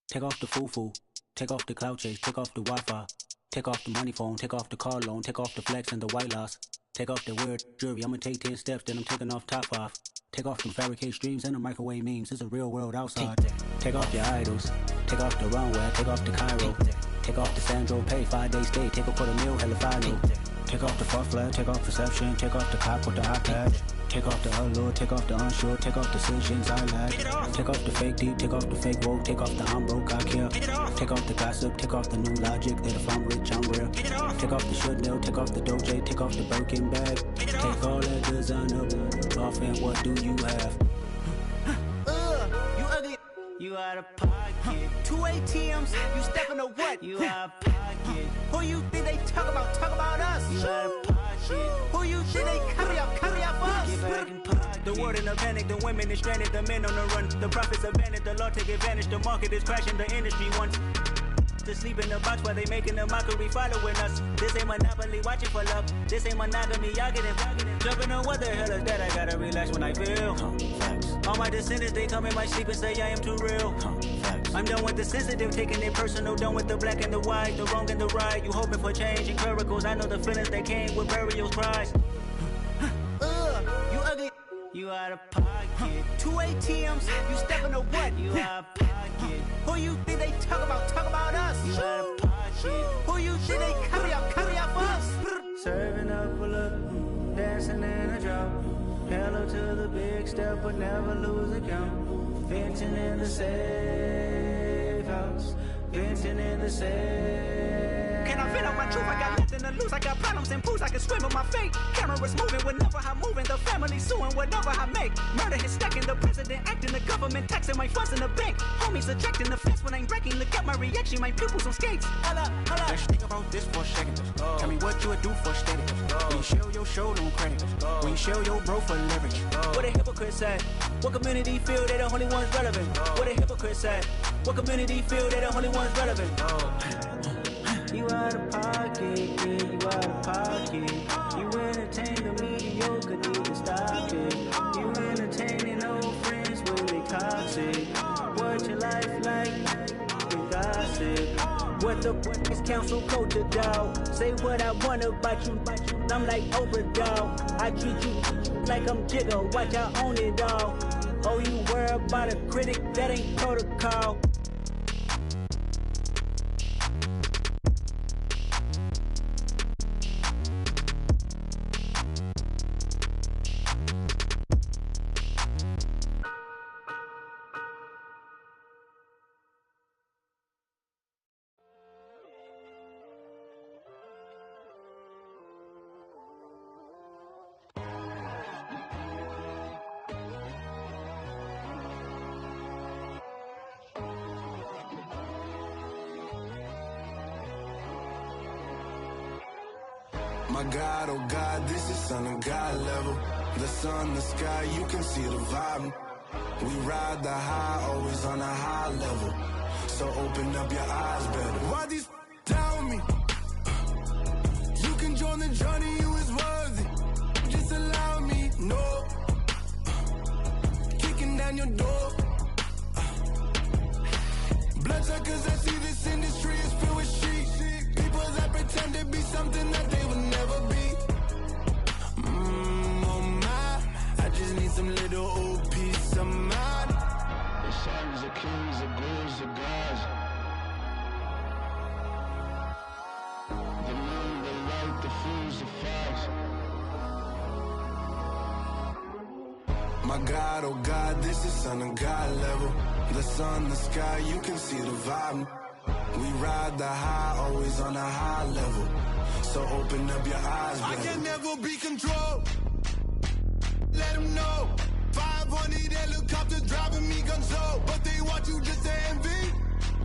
Take off the foo-foo, take off the cloud chase, take off the Wi-Fi, take off the money phone, take off the car loan, take off the flex and the white loss, take off the weird jewelry. I'ma take 10 steps, then I'm taking off top 5. Take off them fabricate streams and the microwave memes. It's a real world outside. Take off your idols. Take off the runway. Take off the Cairo. Take off the Sandro Pay. 5-day stay. Take a $250,000 hella final. Take off the far flag. Take off perception. Take off the cop with the eye patch. Take off the allure. Take off the unsure. Take off decisions I lack. Take off the fake deep. Take off the fake woke. Take off the I'm broke, I care. Take off the gossip. Take off the new logic that if I'm rich, I'm real. Take off the should know. Take off the Doja. Take off the Birkin bag. Take all that designer off and what do you have? You ugly. You out of pocket. 2 ATMs, you stepping to what? You out of pocket. Who you think they talk about? Talk about us. You out of pocket. Who you think they carry up for us? Get back in pocket. The world in a panic, the women is stranded, the men on the run. The profits abandoned, the law take advantage. The market is crashing, the industry wants to sleep in the box while they making a mockery following us. This ain't Monopoly, watching for love. This ain't monogamy, y'all getting jumping on what the hell is that? I gotta relax when I feel. All my descendants, they come in my sleep and say I am too real. I'm done with the sensitive, taking it personal. Done with the black and the white, the wrong and the right. You hoping for change and miracles. I know the feelings that came with burials, cries. You ugly. You out of pocket. 2 ATMs, you stepping to what? You out of pocket. Who you think they talk about? Talk about us. You out of pocket. Who you think they carry up for us? Serving up a look, dancing in a drop. Hello to the big step, but never lose a count. Venting in the safe house. Venting in the safe. Can I vent out my truth? I got nothing to lose. I got problems and pools. I can swim with my fate. Cameras moving whenever I'm moving. The family suing whatever I make. Murder is stacking. The president acting. The government taxing my funds in the bank. Homies ejecting the fence when I'm breaking. Look at my reaction. My pupils on skates. Holla, holla. Let's think about this for a second. Tell me what you would do for status. When you show your show, no credit. When you show your bro for leverage. What a hypocrite said. What community feel they the only ones relevant? What a hypocrite said. What community feel they the only ones relevant? You out of pocket, yeah, you out of pocket. You entertain the mediocre, need to stop it. You entertaining old friends when they toxic. What your life like? You gossip. What the is council culture, dog? Say what I want about you. I'm like Oprah, dog. I treat you like I'm Jigga. Watch I own it all. Oh, you worry about a critic? That ain't protocol. My God, oh God, this is Son of God level. The sun, the sky, you can see the vibe. We ride the high, always on a high level. So open up your eyes better. Why these tell me? You can join the journey, you is worthy. Just allow me, no. Kicking down your door. Bloodsuckers, I see this industry is filled with sheep. People that pretend to be something that they would never be. Oh my, I just need some little old peace of mind. The sons of kings, the ghouls, the gods. The moon, the light, the fools, the facts. My God, oh God, this is Son of God level. The sun, the sky, you can see the vibe. We ride the high, always on a high level. So open up your eyes, baby. I can never be controlled. Let them know. 500 helicopters driving me gonzo. But they want you just to envy.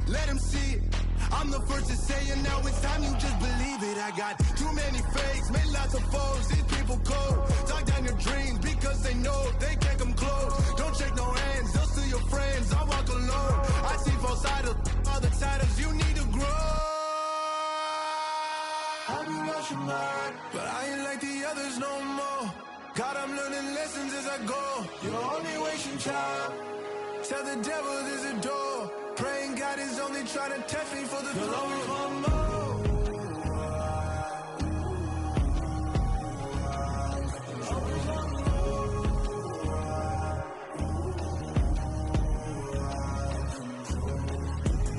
Let them see it. I'm the first to say it, now it's time you just believe it. I got too many fakes, made lots of foes. These people cold. Talk down your dreams because they know they can't come close. Don't shake no hands, they'll steal your friends. I walk alone. I see false idols, other titles, you need to grow. I've been rushing mine, but I ain't like the others no more. God, I'm learning lessons as I go. You're only wasting time. Tell the devil there's a door. Praying God is only trying to test me for the glory for more.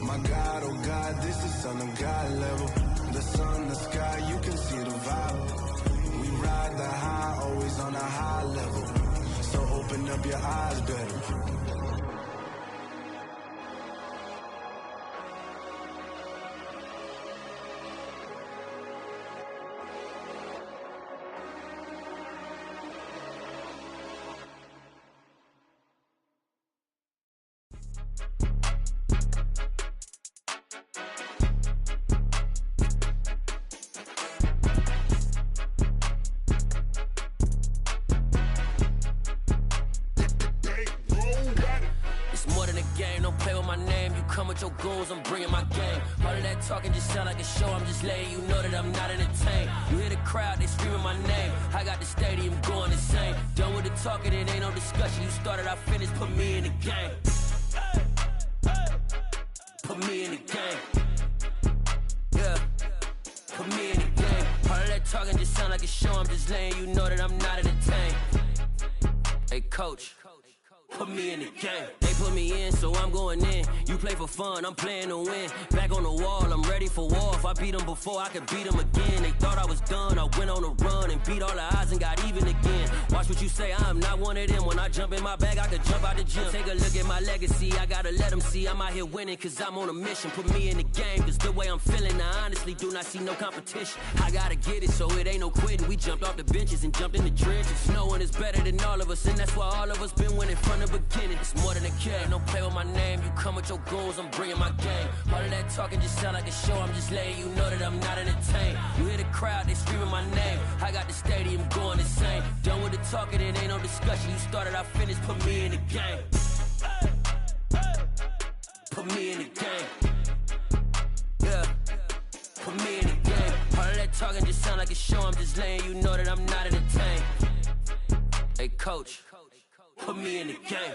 My God, oh God, this is Son of God level. The sun, the sky, you can see the vibe. We ride the high, always on a high level. So open up your eyes better. I'm bringing my game. All of that talking just sound like a show. I'm just letting you know that I'm not entertained. You hear the crowd, they screaming my name. I got the stadium going insane. Done with the talking, it ain't no discussion. You started, I finished, put me in the game. Put me in the game. Yeah, put me in the game. All of that talking just sound like a show. I'm just letting you know that I'm not entertained. Hey, coach, put me in the game. They put me in, so I'm going in. You play for fun, I'm playing to win. Back on the wall, I'm ready for war. If I beat them before, I could beat them again. They thought I was done, I went on a run and beat all the odds and got even again. Watch what you say, I'm not one of them. When I jump in my bag, I could jump out the gym. Take a look at my legacy, I gotta let them see I'm out here winning, cause I'm on a mission. Put me in the game, cause the way I'm feeling, I honestly do not see no competition. I gotta get it, so it ain't no quitting. We jumped off the benches and jumped in the trenches. No one is better than all of us, and that's why all of us been winning from the beginning. It's more than a care, don't play with my name. You come with your goons, I'm bringing my game. All of that talking just sound like a show. I'm just letting you know that I'm not entertained. You hear the crowd, they screaming my name. I got the stadium going insane. Done with the talking, it ain't no discussion. You started, I finished, put me in the game. Put me in the game. Yeah, put me in the game. All of that talking just sound like a show. I'm just letting you know that I'm not entertained. Hey, coach, put me in the game.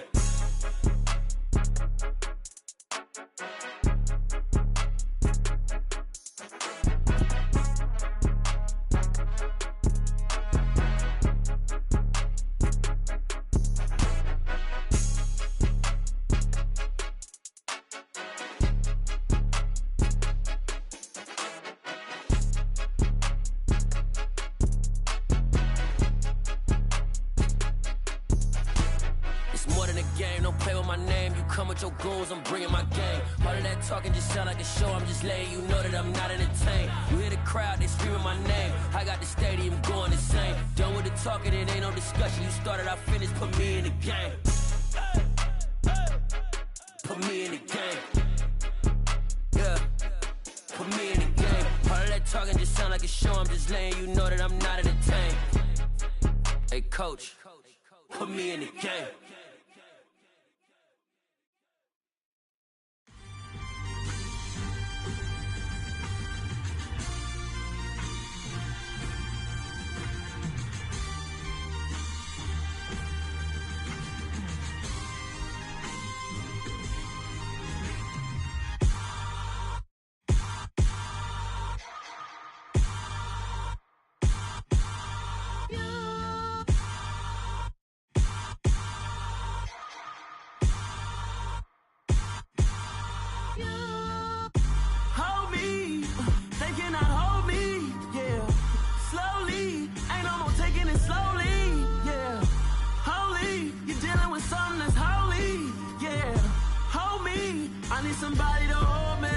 Your goals, I'm bringing my game. All of that talking just sound like a show. I'm just letting you know that I'm not entertained. You hear the crowd, they screaming my name. I got the stadium going insane. Done with the talking, it ain't no discussion. You started, I finished, put me in the game. Put me in the game. Yeah, put me in the game. All of that talking just sound like like a show, I'm just letting you know that I'm not in the tank. Hey, coach, put me in the game. Hold me, they cannot hold me, yeah. Slowly, ain't no more taking it slowly, yeah. Holy, you're dealing with something that's holy, yeah. Hold me, I need somebody to hold me.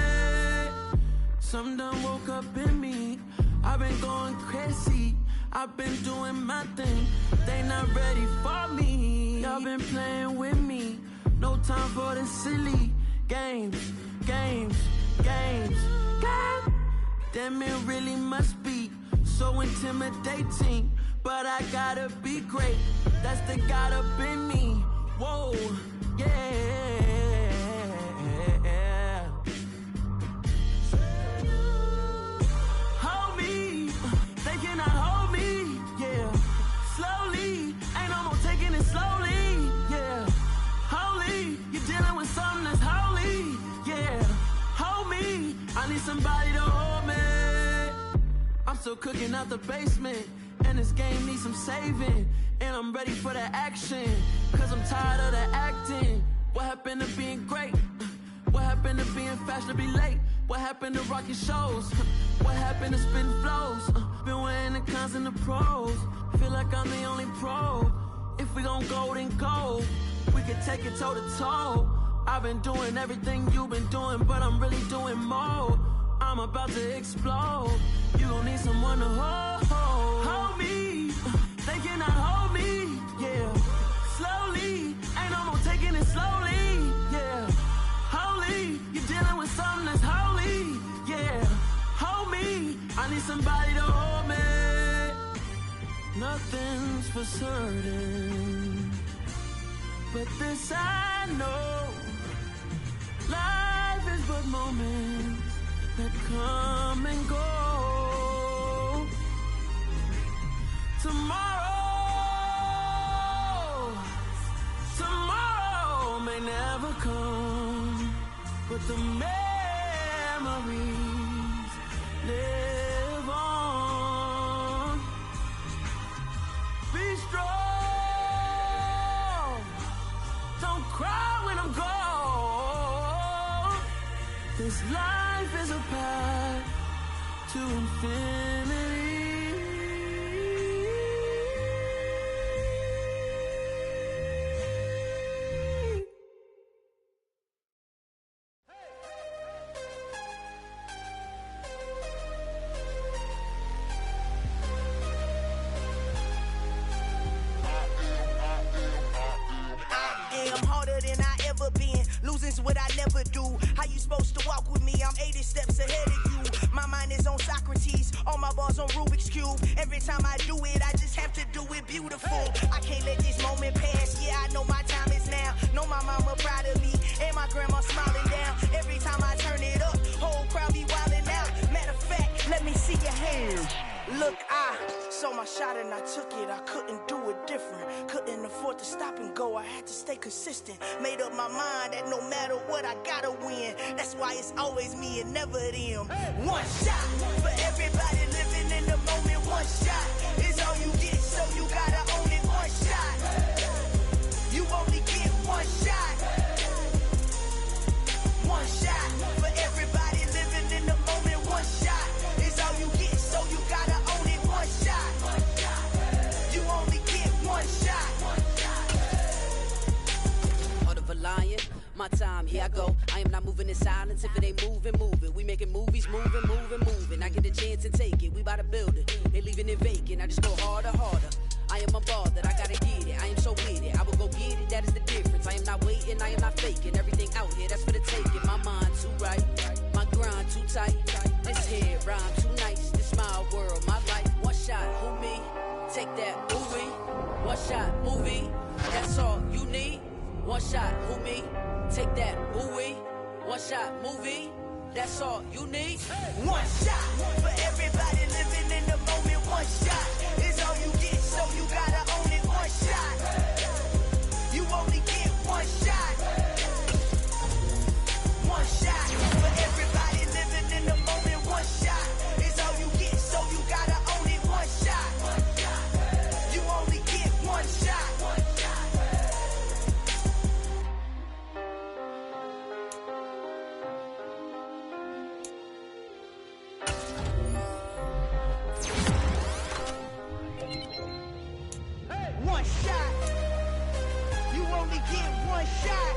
Something done woke up in me, I've been going crazy. I've been doing my thing, they not ready for me. Y'all been playing with me, no time for the silly games, games, games, games. Damn, it really must be so intimidating, but I gotta be great, that's the God up in me. Whoa, yeah. Hold me, they cannot hold me, yeah. Slowly, ain't no more taking it slowly, yeah. Holy, you're dealing with something that's holy, yeah. Hold me, I need somebody to hold me. I'm still cooking out the basement, and this game needs some saving. And I'm ready for the action, cause I'm tired of the acting. What happened to being great? What happened to being fashionably late? What happened to rocking shows? What happened to spitting flows? Been wearing the cons and the pros. Feel like I'm the only pro. If we gon' go, then go. We could take it toe to toe. I've been doing everything you've been doing, but I'm really doing more. I'm about to explode. You gon' need someone to hold. Hold me, they cannot hold me, yeah. Slowly, ain't no more taking it slowly, yeah. Holy, you're dealing with something that's holy, yeah. Hold me, I need somebody to hold me. Nothing's for certain, but this I know. Life is but moments that come and go. Tomorrow may never come, but the memories live on. Be strong, don't cry when I'm gone. This life is a path to infinity. Losing's what I never do. How you supposed to walk with me? I'm 80 steps ahead of you. My mind is on Socrates, all my bars on Rubik's Cube. Every time I do it, I just have to do it beautiful. I can't let this moment pass. Yeah, I know my time is now. Know my mama proud of me, and my grandma smiling down. Every time I turn it up, whole crowd be wildin' out. Matter of fact, let me see your hands. Look, I saw my shot and I took it. I couldn't do it different. Couldn't afford to stop and go. I had to stay consistent. Made up my mind that no matter what, I gotta win. That's why it's always me and never them. One shot for everybody living in the moment. One shot is all you get, so you gotta own it. One shot. You only get one shot. One shot for everybody living in the moment. One shot is all you get, so you gotta own it. One shot. You only get one shot. Heart of a lion, my time, here I go. I am not moving in silence. If it ain't moving, moving. We making movies, moving, moving, moving. I get a chance to take it. We bout to build it. They leaving it vacant. I just go harder, harder. I am a ball that I gotta get it. I am so with it. I will go get it. That is the difference. I am not waiting. I am not faking. Everything out here, that's for the taking. My mind too right. My grind too tight. This head rhyme too nice. This my world, my life, one shot, who me? Take that, movie. One shot, movie. That's all you need. One shot, who me? Take that, movie. One shot, movie. That's all you need. One shot for everybody living in the moment. One shot is all you get, so you gotta own it. One shot. You only get one shot. One shot for everybody living in the moment. One shot is all you get, so you gotta own it. One shot. You only get one shot. One shot. You only get one shot.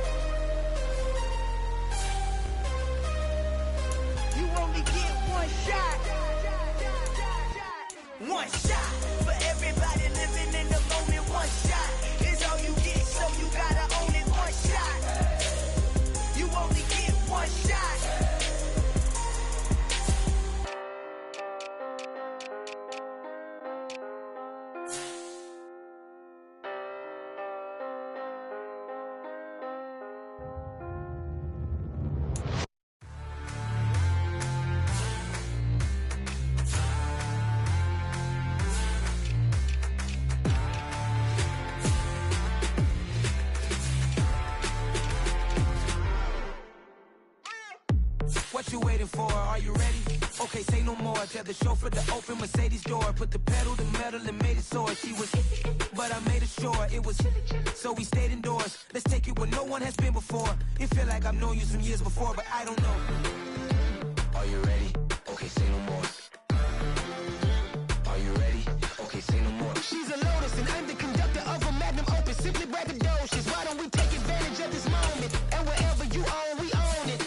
You only get one shot. One shot for everybody living in the moment. One shot is all you get, so you gotta own it. One shot. You only get one shot. What you waiting for? Are you ready? Okay, say no more. Tell the chauffeur to open Mercedes door. Put the pedal to metal and made it soar. She was, but I made it sure it was. So we stayed indoors. Let's take it where no one has been before. It feel like I've known you some years before, but I don't know. Are you ready? Okay, say no more. Are you ready? Okay, say no more. She's a Lotus and I'm the conductor of a magnum opus. Simply braggadocious. Why don't we take advantage of this moment? And wherever you own, we own it.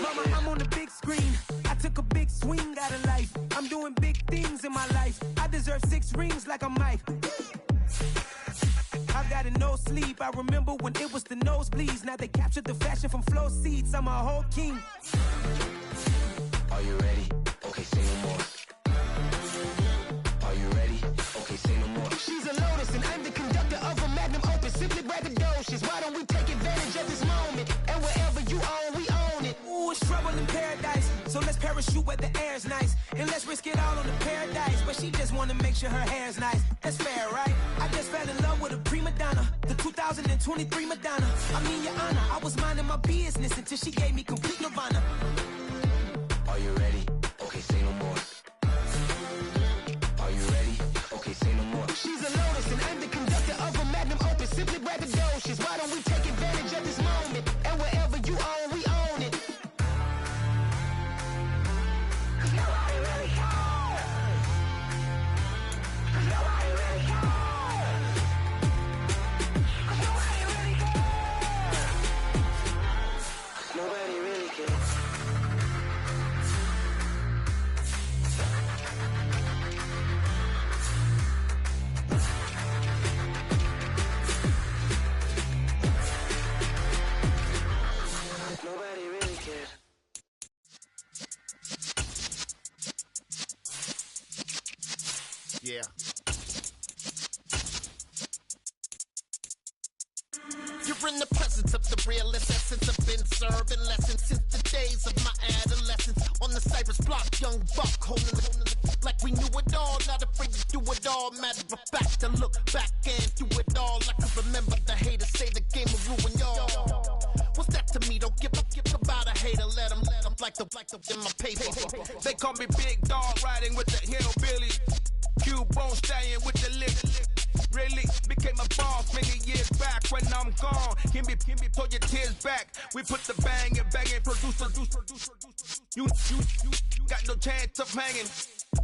Mama, I'm on the big screen. I took a big swing out of life. I'm doing big things in my life. I deserve 6 rings like I'm Mike. I've got a no sleep. I remember when it was the nosebleeds. Now they captured the fashion from flow seats. I'm a whole king. Are you ready? Okay, say no more. Are you ready? Okay, say no more. She's a Lotus and I'm the conductor of a magnum opus. Simply braggadocious. Why don't we take advantage of this moment? And wherever you own, we own it. Ooh, it's trouble in paradise. So let's parachute where the air's nice. And let's risk it all on the paradise. But she just wanna make sure her hair's nice. That's fair, right? I just fell in love with a prima donna. The 2023 Madonna. I mean, your honor, I was minding my business until she gave me complete nirvana. Are you ready? Okay, say no more. Are you ready? Okay, say no more. She's a Lotus and I'm the conductor of a magnum opus. Simply braggadocious. Why don't we take advantage of this moment? And wherever you own, we own it. Nobody really cares. Nobody really cares. Yeah. You're in the presence of the realest essence. I've been serving lessons since the days of my adolescence. On the Cypress block, young buck holding the like we knew it all. Not afraid to do it all. Matter of fact, to look back and do it all. I can remember the haters say the game will ruin y'all. What's that to me? Don't give about a hater. Let them like the in my paper. They call me Big Dog, riding with the hillbilly. Q-Bone stallion with the lick. Really became a boss many years back. When I'm gone, give me, pull your tears back. We put the bang and producer. You got no chance of hanging.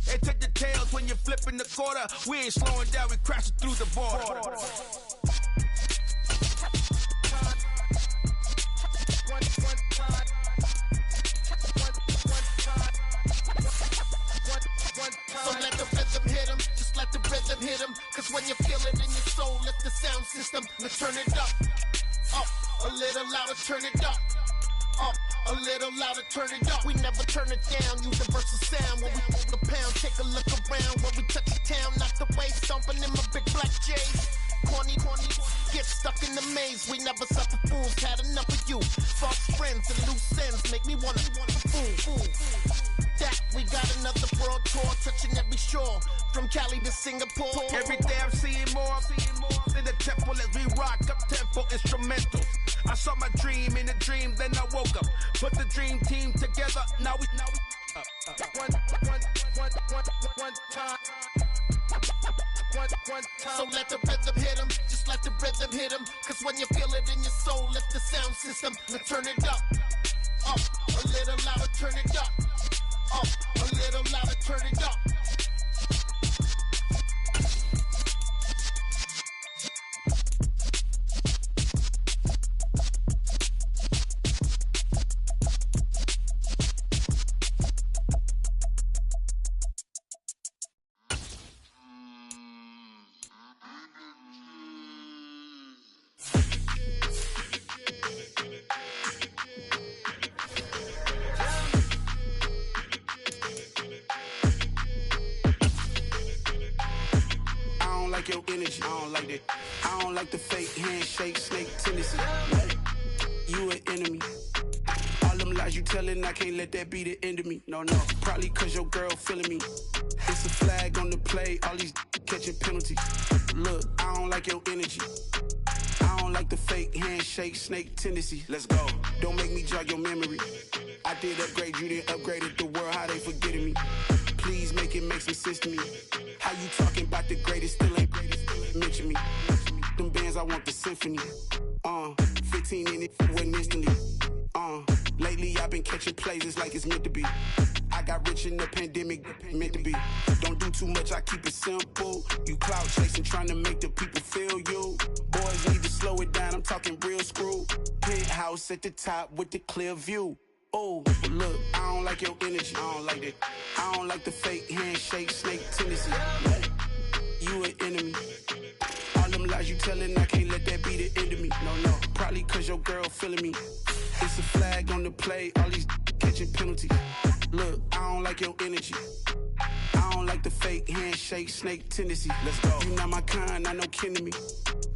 They take the tails when you're flipping the quarter. We ain't slowing down, we crashing through the border. So let the hit him. Cause when you feel it in your soul, lift the sound system. Now turn it up. Up, a little louder, turn it up. Up, a little louder, turn it up. We never turn it down, universal sound. When we hold the pound, take a look around. When we touch the town, knock the way, stomping in my big black J's. Corny, get stuck in the maze. We never suffer fools, had enough of you. False friends and loose ends make me wanna fool. That we got another world tour, touching every shore, from Cali to Singapore. Every day I'm seeing more in the temple as we rock up tempo instrumentals. I saw my dream in a dream, then I woke up. Put the dream team together. Now we one time. So let the rhythm hit him, just let the rhythm hit him. Cause when you feel it in your soul, lift the sound system. Now turn it up. Up, a little louder, turn it up. Up, a little louder, turn it up. Your energy, I don't like that. I don't like the fake handshake, snake tendency. You an enemy. All them lies you telling, I can't let that be the end of me. No, probably cause your girl feeling me. It's a flag on the play, all these catching penalties. Look, I don't like your energy. I don't like the fake handshake, snake tendency. Let's go. Don't make me jog your memory. I did upgrade, you didn't upgrade it. The world, how they forgetting me. Please make it make some sense to me. How you talking about the greatest, still ain't mention me. Them bands, I want the symphony. 15 in it, went instantly. Lately I've been catching plays, it's like it's meant to be. I got rich in the pandemic, meant to be. Don't do too much, I keep it simple. You clout chasing, trying to make the people feel you. Boys need to slow it down, I'm talking real screw. Penthouse at the top with the clear view. Oh, look, I don't like your energy. I don't like that. I don't like the fake handshake, snake tendency. You an enemy. All them lies you telling, I can't let that be the end of me. No, probably cause your girl feeling me. It's a flag on the play, all these catching penalties. Look, I don't like your energy. I don't like the fake handshake, snake tendency. Let's go. You not my kind, I know kin to me.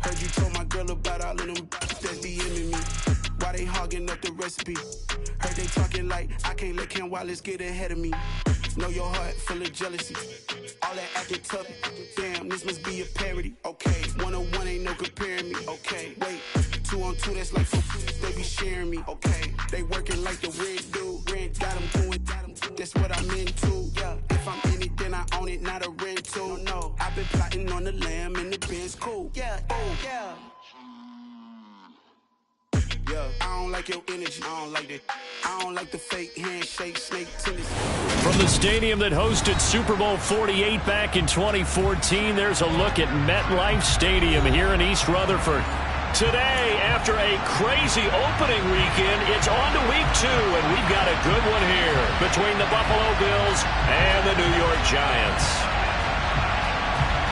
Heard you told my girl about all of them that's DMing me. Why they hogging up the recipe? Heard they talking like I can't let Ken Wallace get ahead of me. Know your heart full of jealousy. All that acting tough, damn, this must be a parody. Okay, 1-on-1 ain't no comparing me. Okay, wait, 2-on-2, that's like they be sharing me. Okay, they working like the red dude. Red got them doing, that's what I'm into. Yeah, if I'm in it, then I own it, not a rental. No, I've been plotting on the lamb and the Benz cool. Yeah, yeah. I don't like your energy. I don't like that. I don't like the fake handshake, snake tendency. From the stadium that hosted Super Bowl 48 back in 2014, there's a look at MetLife Stadium here in East Rutherford. Today, after a crazy opening weekend, it's on to week 2, and we've got a good one here between the Buffalo Bills and the New York Giants.